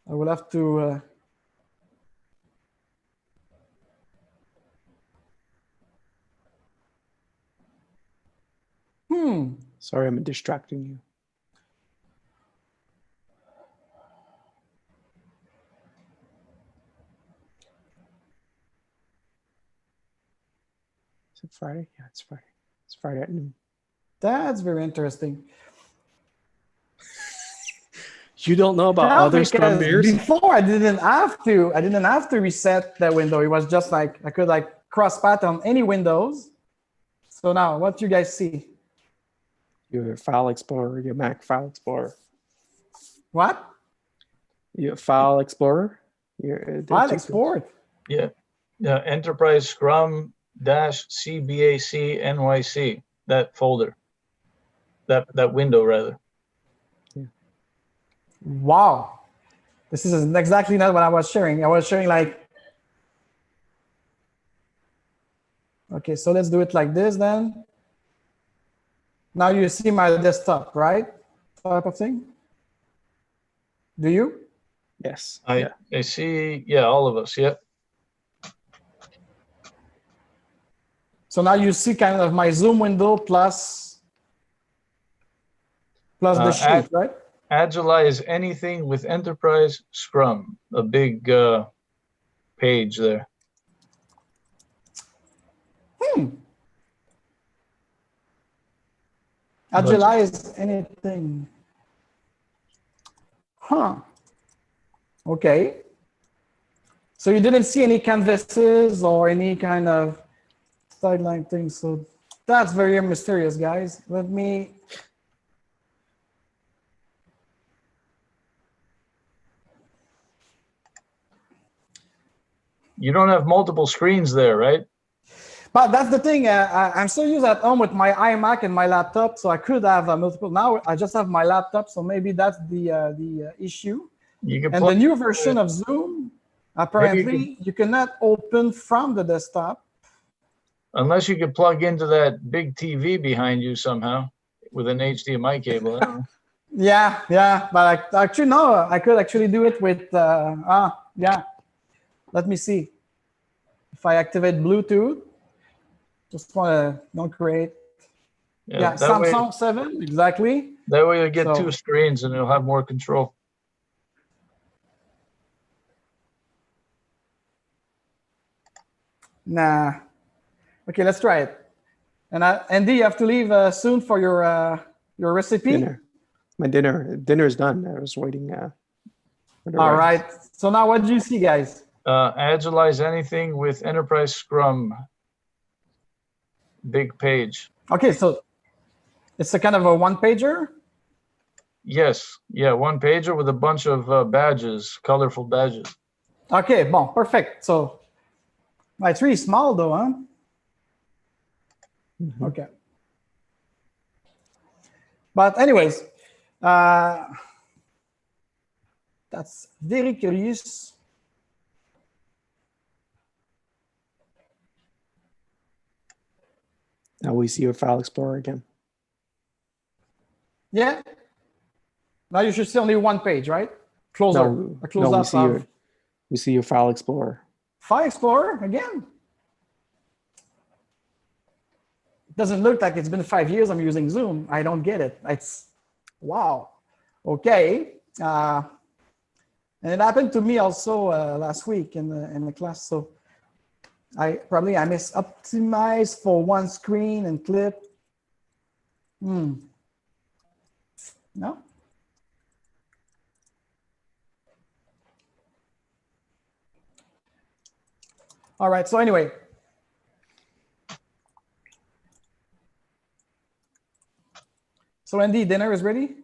I will have to. Sorry, I'm distracting you. Is it Friday? Yeah, it's Friday. It's Friday at noon. That's very interesting. You don't know about other Scrum beers? Before I didn't have to reset that window. It was just like I could like cross path on any windows. So now what do you guys see? Your File Explorer, your Mac File Explorer. What? Your File Explorer? File export. Yeah. Enterprise Scrum -CBAC NYC. That folder. That window rather. Yeah. Wow. This is exactly not what I was sharing. I was sharing like. Okay, so let's do it like this then. Now you see my desktop, right? Type of thing. Do you? Yes. I see. Yeah, all of us. Yeah. So now you see kind of my Zoom window plus the sheet, right? Agile anything with Enterprise Scrum. A big page there. Agile anything. Huh. Okay. So you didn't see any canvases or any kind of sideline things. So that's very mysterious, guys. Let me. You don't have multiple screens there, right? But that's the thing. I'm still used at home with my iMac and my laptop, so I could have multiple. Now I just have my laptop, so maybe that's the issue. And the new version of Zoom, apparently, you cannot open from the desktop. Unless you could plug into that big TV behind you somehow with an HDMI cable. I don't know. Yeah, but actually no, I could actually do it with yeah. Let me see if I activate Bluetooth. Just want to don't create. Yeah, Samsung 7 exactly. That way you get two screens and you'll have more control. Nah. Okay, let's try it. And Andy, you have to leave soon for your recipe. Dinner. My dinner is done. I was waiting. All right. So now, what do you see, guys? Agilize anything with Enterprise Scrum. Big page. Okay, so it's a kind of a one-pager. Yes. Yeah, one pager with a bunch of badges, colorful badges. Okay, bon, perfect. So it's really small, though, huh? Mm-hmm. Okay. But anyways, that's very curious. Now we see your File Explorer again. Yeah. Now you should see only one page, right? Closer. We see your File Explorer. File Explorer again. It doesn't look like it's been 5 years I'm using Zoom. I don't get it. It's wow. Okay. And it happened to me also last week in the class. So I misoptimized for one screen and clip. No. All right. So anyway. So Andy, dinner is ready?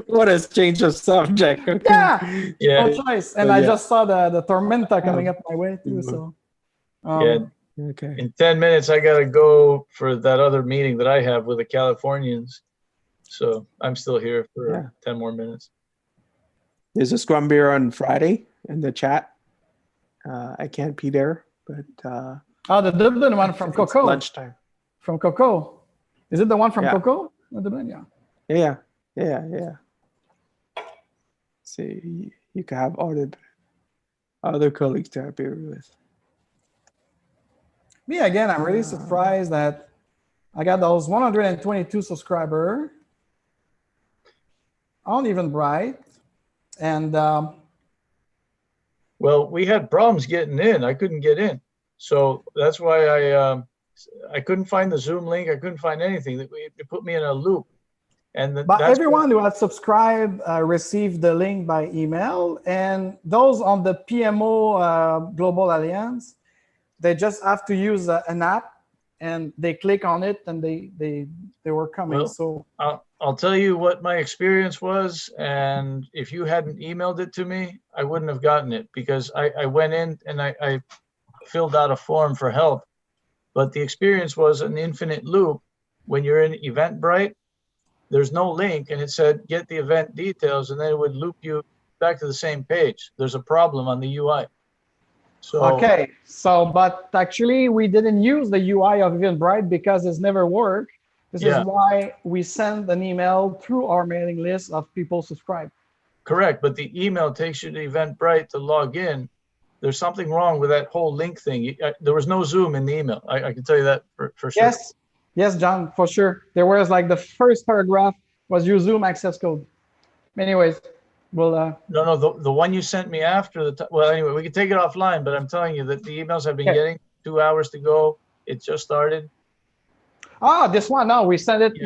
What a change of subject. Okay. Yeah. Yeah. No choice. And I just saw the Tormenta coming up my way too. So Yeah. Okay. In 10 minutes, I got to go for that other meeting that I have with the Californians. So I'm still here for 10 more minutes. There's a Scrum beer on Friday in the chat. I can't be there, but the Dublin one from Coco. Lunchtime. From Coco. Is it the one from Yeah. Coco? Dublin, Yeah. See, you can have other colleagues to have beer with. Me again, I'm really surprised that I got those 122 subscribers on Eventbrite, and well, we had problems getting in. I couldn't get in, so that's why I couldn't find the Zoom link. I couldn't find anything. It put me in a loop. But everyone who had subscribed received the link by email, and those on the PMO Global Alliance, they just have to use an app, and they click on it, and they were coming. Well, so I'll tell you what my experience was, and if you hadn't emailed it to me, I wouldn't have gotten it, because I went in and I filled out a form for help, but the experience was an infinite loop. When you're in Eventbrite, there's no link, and it said get the event details, and then it would loop you back to the same page. There's a problem on the UI. So okay, but actually we didn't use the UI of Eventbrite because it's never worked. This is why we send an email through our mailing list of people subscribed. Correct, but the email takes you to Eventbrite to log in. There's something wrong with that whole link thing. There was no Zoom in the email. I can tell you that for sure. Yes, John, for sure. There was like the first paragraph was your Zoom access code. Anyways, we'll... No, the one you sent me after well, anyway, we can take it offline, but I'm telling you that the emails I've been getting 2 hours to go. It just started. This one, no, we sent it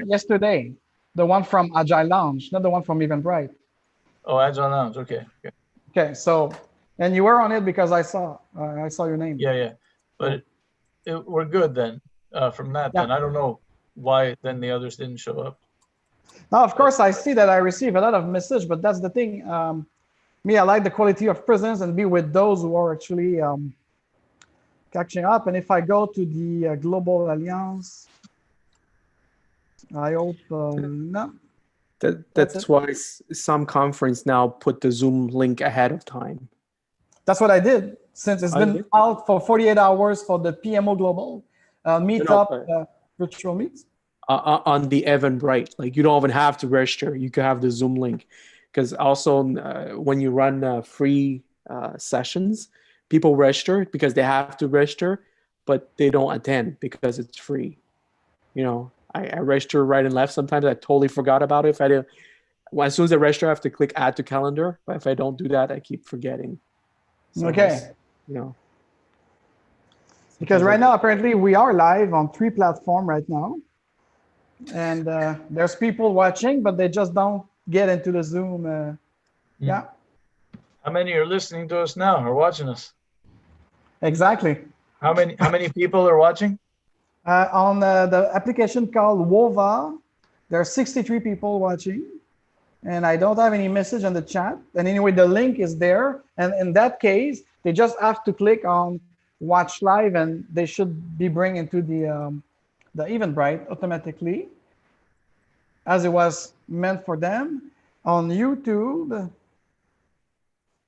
yesterday. The one from Agile Lounge, not the one from Eventbrite. Oh, Agile Lounge, okay. Okay, so, and you were on it because I saw your name. Yeah, but we're good then. From that, then I don't know why then the others didn't show up. Now, of course, I see that I receive a lot of messages, but that's the thing. Me, I like the quality of presence and be with those who are actually catching up. And if I go to the Global Alliance, I hope no. That's why some conference now put the Zoom link ahead of time. That's what I did, since it's been out for 48 hours for the PMO Global meetup, virtual meets. On the Eventbrite, like you don't even have to register. You can have the Zoom link, because also when you run free sessions, people register because they have to register, but they don't attend because it's free. You know, I register right and left. Sometimes I totally forgot about it. If I didn't, as soon as I register, I have to click add to calendar. But if I don't do that, I keep forgetting. So okay. You know. Because right now, apparently, we are live on 3 platforms right now. And there's people watching, but they just don't get into the Zoom. Yeah. How many are listening to us now or watching us? Exactly. How many people are watching? On the application called Wova, there are 63 people watching. And I don't have any message on the chat. And anyway, the link is there. And in that case, they just have to click on watch live, and they should be bring into the Eventbrite automatically, as it was meant for them. On YouTube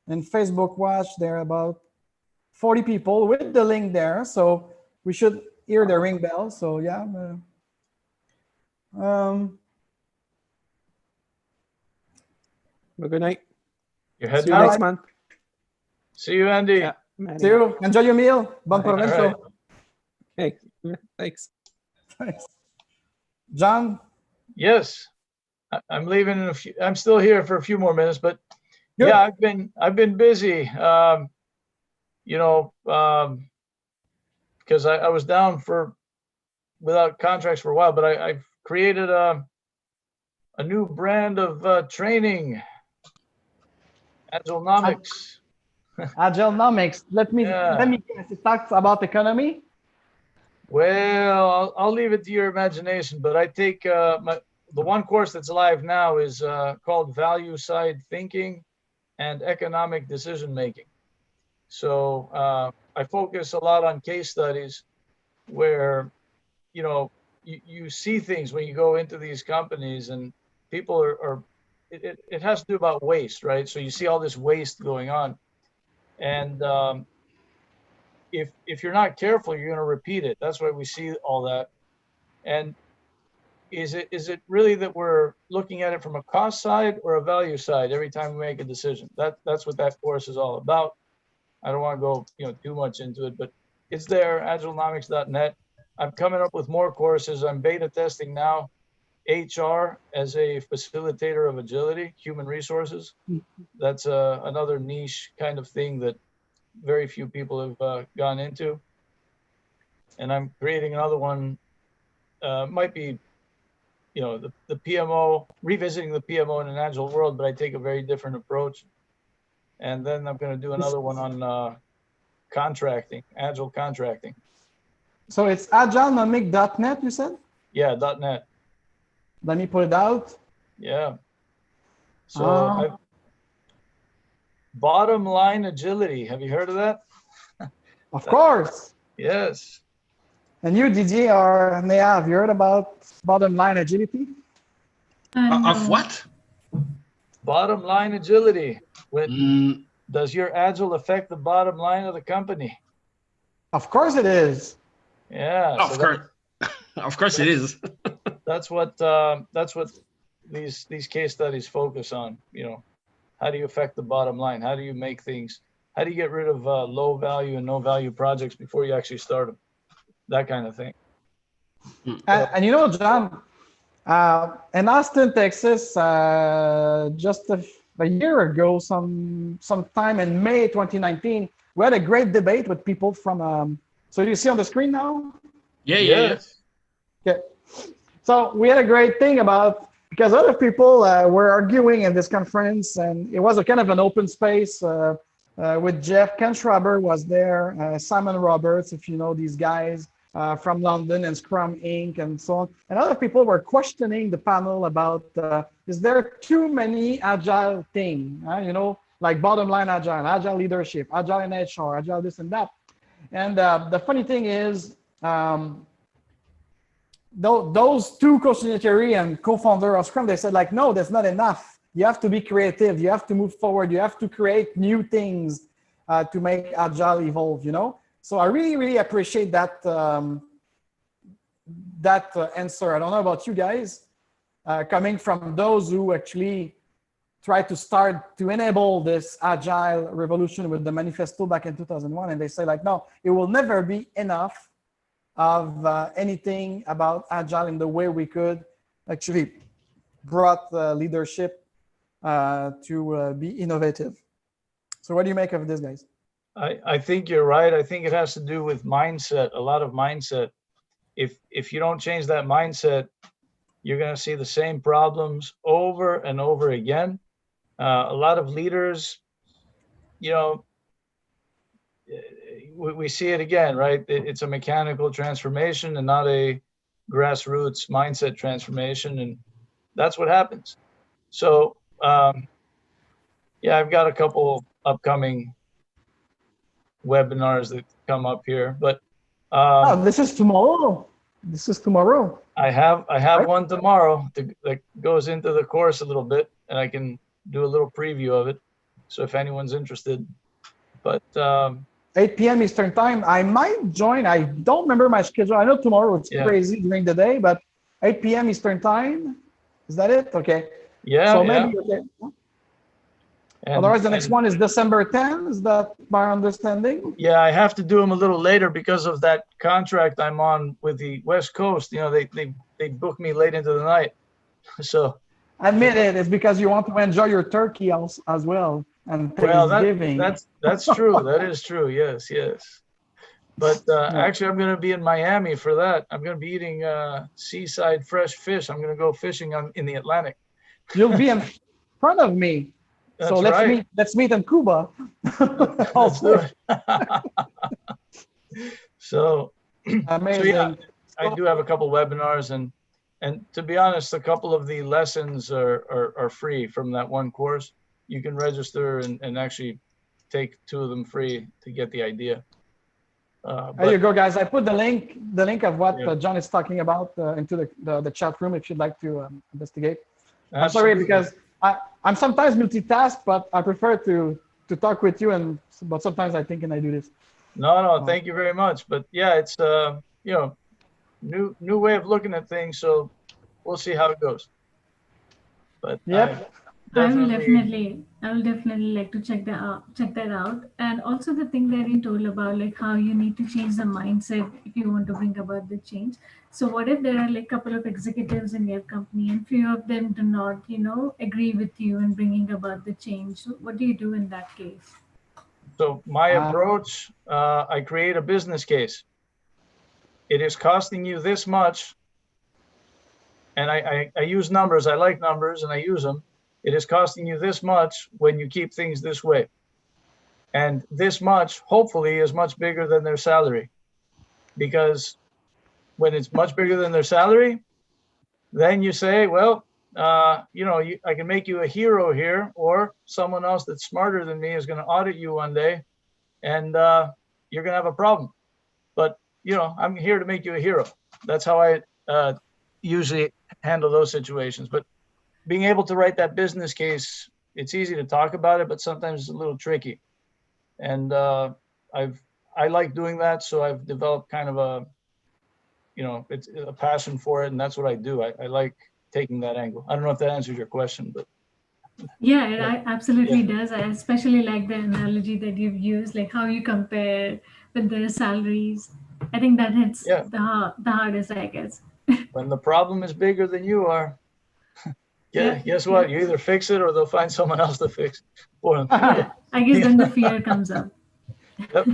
and Facebook Watch, there are about 40 people with the link there, so we should hear the ring bell. So yeah. Well, good night. Your head See you next month. See you, Andy. Yeah, see you. Enjoy your meal. Bon provecho. Right. Hey, thanks. Thanks. John? Yes. I'm leaving in a few. I'm still here for a few more minutes, but good. Yeah, I've been busy. Because I was down without contracts for a while, but I've created a new brand of training, Agilenomics. Agilenomics. Let me guess. It talks about economy. Well, I'll leave it to your imagination, but I take the one course that's live now is called Value Side Thinking and Economic Decision Making. So I focus a lot on case studies where, you know, you see things when you go into these companies, and people are it has to do about waste, right? So you see all this waste going on, and if you're not careful, you're going to repeat it. That's why we see all that. And is it really that we're looking at it from a cost side or a value side every time we make a decision? That's what that course is all about. I don't want to go too much into it, but it's there, agilenomics.net. I'm coming up with more courses. I'm beta testing now HR as a facilitator of agility, human resources. That's another niche kind of thing that very few people have gone into. And I'm creating another one, might be, the PMO, revisiting the PMO in an agile world, but I take a very different approach. And then I'm going to do another one on contracting, agile contracting. So it's agilenomic.net, you said? Yeah, .net. Let me put it out. Yeah. So bottom line agility. Have you heard of that? Of course. Yes. And you, Didier, or Nea, have you heard about bottom line agility? Of what? Bottom line agility. Does your agile affect the bottom line of the company? Of course it is. Yeah. Of course. Of course it is. That's what these case studies focus on. How do you affect the bottom line? How do you make things? How do you get rid of low value and no value projects before you actually start them? That kind of thing. And John, in Austin, Texas, just a year ago, sometime in May 2019, we had a great debate with people from. So you see on the screen now? Yeah. Okay. So we had a great thing about, because other people were arguing in this conference, and it was a kind of an open space with Jeff. Ken Schreiber was there, Simon Roberts, if you know these guys from London, and Scrum Inc. and so on. And other people were questioning the panel about, is there too many agile things, like bottom line agile leadership, agile in HR, agile this and that. And the funny thing is, those two co-signatory and co-founder of Scrum, they said no, that's not enough. You have to be creative. You have to move forward. You have to create new things to make Agile evolve, So I really, really appreciate that answer. I don't know about you guys, coming from those who actually tried to start to enable this Agile revolution with the manifesto back in 2001. And they say no, it will never be enough of anything about Agile in the way we could actually brought leadership to be innovative. So what do you make of this, guys? I think you're right. I think it has to do with mindset, a lot of mindset. If you don't change that mindset, you're going to see the same problems over and over again. A lot of leaders, we see it again, right? It's a mechanical transformation and not a grassroots mindset transformation. And that's what happens. So, I've got a couple upcoming webinars that come up here, but this is tomorrow. I have one tomorrow that goes into the course a little bit, and I can do a little preview of it. So if anyone's interested, but 8 p.m. Eastern time, I might join. I don't remember my schedule. I know tomorrow it's crazy during the day, but 8 p.m. Eastern time, is that it? Okay. Yeah. So maybe. Okay. Otherwise, the next one is December 10. Is that my understanding? Yeah, I have to do them a little later because of that contract I'm on with the West Coast. They book me late into the night. So admit it. It's because you want to enjoy your turkey as well and Thanksgiving. That's true. That is true. Yes. But actually, I'm going to be in Miami for that. I'm going to be eating seaside fresh fish. I'm going to go fishing in the Atlantic. You'll be in front of me. That's so right. let's meet in Cuba. Let's do it. So, so yeah, Amazing. I do have a couple webinars, and to be honest, a couple of the lessons are free from that one course. You can register and actually take 2 of them free to get the idea. There you go, guys. I put the link of what Yeah. John is talking about into the chat room if you'd like to investigate. I'm Absolutely. sorry because I'm sometimes multitask, but I prefer to talk with you, but sometimes I think and I do this. No, thank you very much. But yeah, it's you know, new way of looking at things. So we'll see how it goes. But Yep. I will definitely like to check that out. And also the thing that you told about like how you need to change the mindset if you want to bring about the change. So what if there are like a couple of executives in your company and few of them do not, agree with you in bringing about the change? So what do you do in that case? So my approach, I create a business case. It is costing you this much. And I use numbers. I like numbers and I use them. It is costing you this much when you keep things this way. And this much, hopefully, is much bigger than their salary. Because when it's much bigger than their salary, then you say, well, I can make you a hero here, or someone else that's smarter than me is going to audit you one day, and you're going to have a problem. But, I'm here to make you a hero. That's how I usually handle those situations. But being able to write that business case, it's easy to talk about it, but sometimes it's a little tricky. And I like doing that, so I've developed kind of it's a passion for it, and that's what I do. I like taking that angle. I don't know if that answers your question, but yeah, it absolutely does. I especially like the analogy that you've used, like how you compare with their salaries. I think that hits the hardest, I guess. When the problem is bigger than you are, guess what? You either fix it or they'll find someone else to fix it for them. Yeah, I guess then the fear comes up. Yep.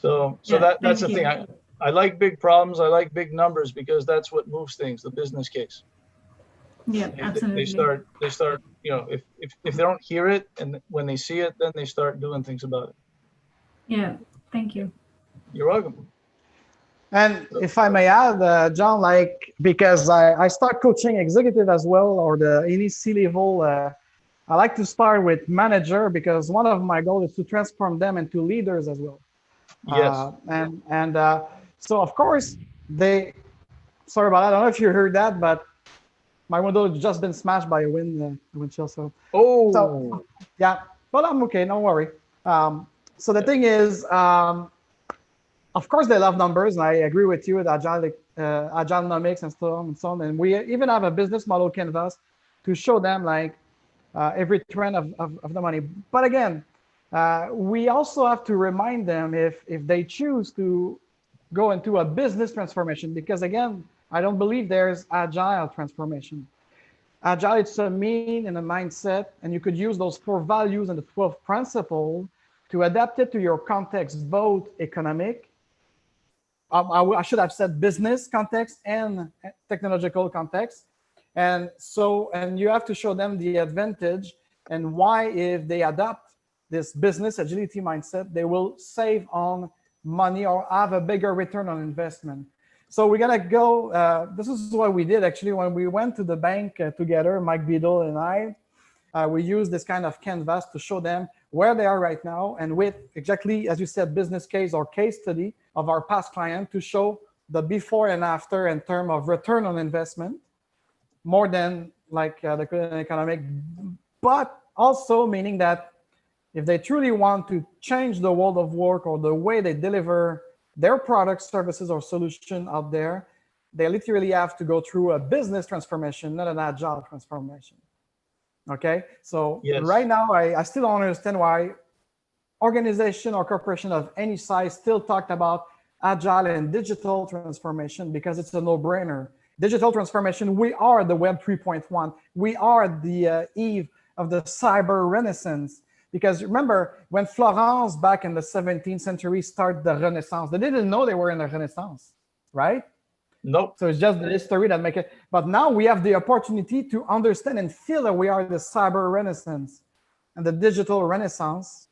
So that's the thing. I like big problems. I like big numbers because that's what moves things. The business case. Yeah, absolutely. They start. If they don't hear it, and when they see it, then they start doing things about it. Yeah. Thank you. You're welcome. And if I may add, John, because I start coaching executive as well, or any C-level, I like to start with manager because one of my goals is to transform them into leaders as well. Yes. So of course sorry about that. I don't know if you heard that, but my window has just been smashed by a windshield. So yeah, but I'm okay. Don't worry. So the thing is, of course, they love numbers, and I agree with you with Agilenomics and so on and so on. And we even have a business model canvas to show them every trend of the money. But again, we also have to remind them if they choose to go into a business transformation, because again, I don't believe there's agile transformation. Agile, it's a mean and a mindset, and you could use those 4 values and the 12 principles to adapt it to your context, both economic, I should have said business context and technological context. And you have to show them the advantage and why, if they adopt this business agility mindset, they will save on money or have a bigger return on investment. So we're gonna go, this is what we did actually when we went to the bank together, Mike Beadle and I, we used this kind of canvas to show them where they are right now, and with exactly, as you said, business case or case study of our past client to show the before and after in terms of return on investment, more than the economic, but also meaning that if they truly want to change the world of work or the way they deliver their products, services, or solution out there, they literally have to go through a business transformation, not an agile transformation. Okay, so right now, I still don't understand why organization or corporation of any size still talked about agile and digital transformation, because it's a no-brainer. Digital transformation, we are the Web 3.1. We are the eve of the cyber renaissance. Because remember, when Florence back in the 17th century started the Renaissance, they didn't know they were in the Renaissance, right? Nope. So it's just the history that make it. But now we have the opportunity to understand and feel that we are the cyber renaissance. and the digital renaissance,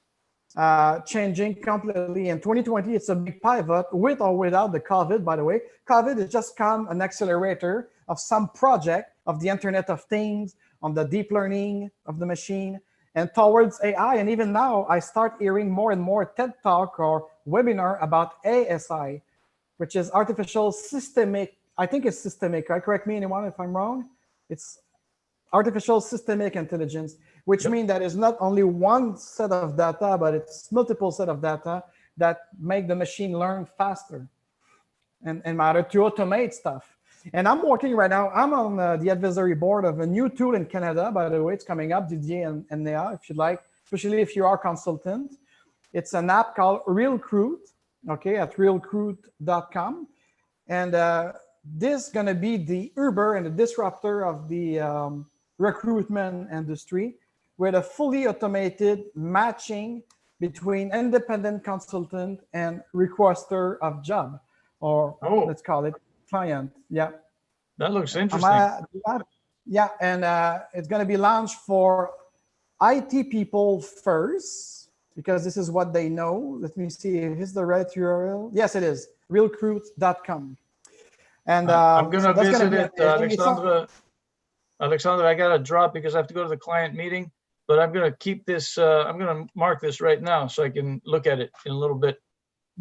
changing completely. In 2020, it's a big pivot with or without the COVID, by the way. COVID has just come an accelerator of some project of the Internet of Things, on the deep learning of the machine, and towards AI. And even now, I start hearing more and more TED Talk or webinar about ASI, which is artificial systemic. I think it's systemic, right? Correct me, anyone, if I'm wrong. It's artificial systemic intelligence, which means that it's not only one set of data, but it's multiple set of data that make the machine learn faster and matter to automate stuff. And I'm working right now, I'm on the advisory board of a new tool in Canada, by the way, it's coming up, Didier and Nea, if you'd like, especially if you are a consultant. It's an app called Realcruit, okay, at realcruit.com. And this is gonna be the Uber and the disruptor of the recruitment industry with a fully automated matching between independent consultant and requester of job, or let's call it client. Yeah. That looks interesting. Yeah, and it's going to be launched for IT people first, because this is what they know. Let me see if it's the right URL. Yes, it is, realcruit.com. And I'm going to visit it, Alexandra, I got to drop because I have to go to the client meeting, but I'm going to keep this, I'm going to mark this right now so I can look at it in a little bit.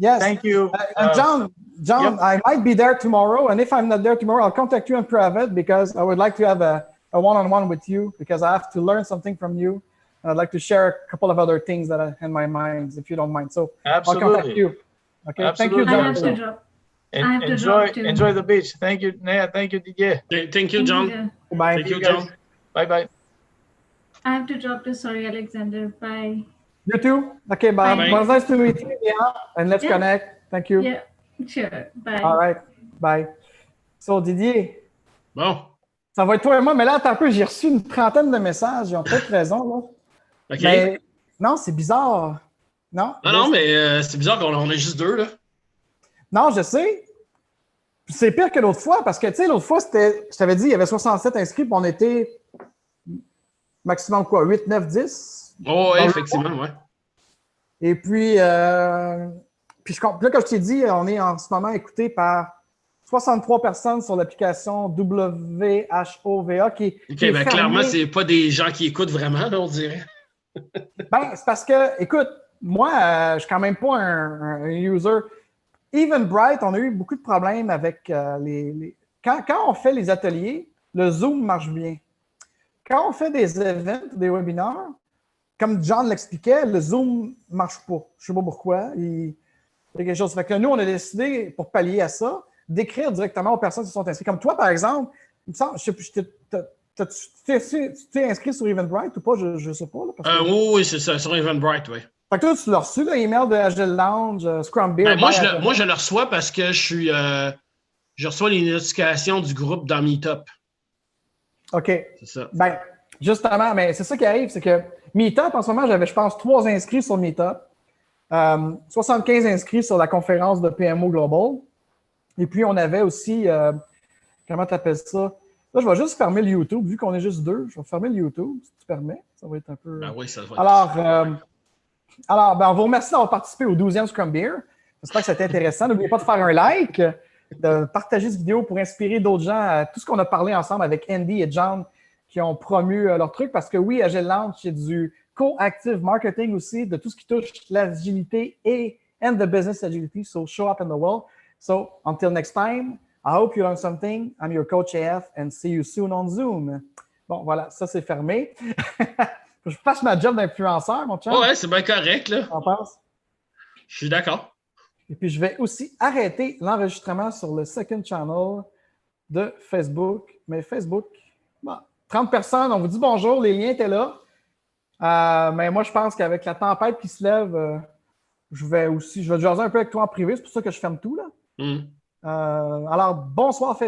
Yes. Thank you. John, yep. I might be there tomorrow. And if I'm not there tomorrow, I'll contact you in private because I would like to have a one-on-one with you because I have to learn something from you. And I'd like to share a couple of other things that are in my mind, if you don't mind. So absolutely. I'll contact you. Okay. Absolutely. Thank you, John. I have to drop. Enjoy the beach. Thank you, Nea. Thank you, Didier. Thank you, John. Bye. Thank you, John. Bye-bye. I have to drop too. Sorry, Alexander. Bye. You too. Okay, bye. Bye. It was nice to meet you, yeah, and let's connect. Thank you. Yeah, sure. Bye. All right. Bye. So, Didier. Bon. Ça va être toi et moi, mais là, attends un peu, j'ai reçu une trentaine de messages. Ils ont peut-être raison, là. OK. Mais non, c'est bizarre. Non? Non, mais c'est bizarre qu'on ait juste deux, là. Non, je sais. C'est pire que l'autre fois, parce que, tu sais, l'autre fois, c'était, je t'avais dit, il y avait 67 inscrits, puis on était maximum quoi, 8, 9, 10? Oh, oui, effectivement, ouais. Et puis, là, comme je t'ai dit, on est en ce moment écouté par 63 personnes sur l'application WHOVA qui est. OK, ben clairement, c'est pas des gens qui écoutent vraiment, là, on dirait. Ben, c'est parce que, écoute, moi, je suis quand même pas un user. Even Bright, on a eu beaucoup de problèmes avec Quand on fait les ateliers, le Zoom marche bien. Quand on fait des events, des webinaires, comme John l'expliquait, le Zoom ne marche pas. Je ne sais pas pourquoi. Il y a quelque chose. Fait que nous, on a décidé, pour pallier à ça, d'écrire directement aux personnes qui sont inscrites. Comme toi, par exemple, il me semble, tu t'es inscrit sur Eventbrite ou pas? Je ne sais pas. Là, oui, c'est ça, sur Eventbrite, oui. Fait que toi, tu l'as reçu, l'email de Agile Lounge, Scrum Beer. Ben, moi, je le reçois parce que je reçois les notifications du groupe dans Meetup. OK. C'est ça. Ben, justement, mais c'est ça qui arrive, c'est que Meetup, en ce moment, j'avais, je pense, 3 inscrits sur Meetup, 75 inscrits sur la conférence de PMO Global. Et puis, on avait aussi, comment tu appelles ça? Là, je vais juste fermer le YouTube, vu qu'on est juste 2. Je vais fermer le YouTube, si tu permets. Ça va être un peu... Ben oui, ça va être... Alors, ben, on vous remercie d'avoir participé au 12e Scrum Beer. J'espère que c'était intéressant. N'oubliez pas de faire un like, de partager cette vidéo pour inspirer d'autres gens à tout ce qu'on a parlé ensemble avec Andy et John qui ont promu leur truc. Parce que oui, Agile Lounge, c'est du co-active marketing aussi, de tout ce qui touche l'agilité and the business agility. So show up in the world. So until next time, I hope you learned something. I'm your coach AF and see you soon on Zoom. Bon, voilà, ça c'est fermé. Faut que je fasse ma job d'influenceur, mon chum. Ouais, c'est bien correct, là. On pense. Je suis d'accord. Et puis, je vais aussi arrêter l'enregistrement sur le second channel de Facebook. Mais Facebook, bon, 30 personnes, on vous dit bonjour, les liens étaient là. Mais moi, je pense qu'avec la tempête qui se lève, je vais jaser un peu avec toi en privé. C'est pour ça que je ferme tout, là. Alors, bonsoir Facebook.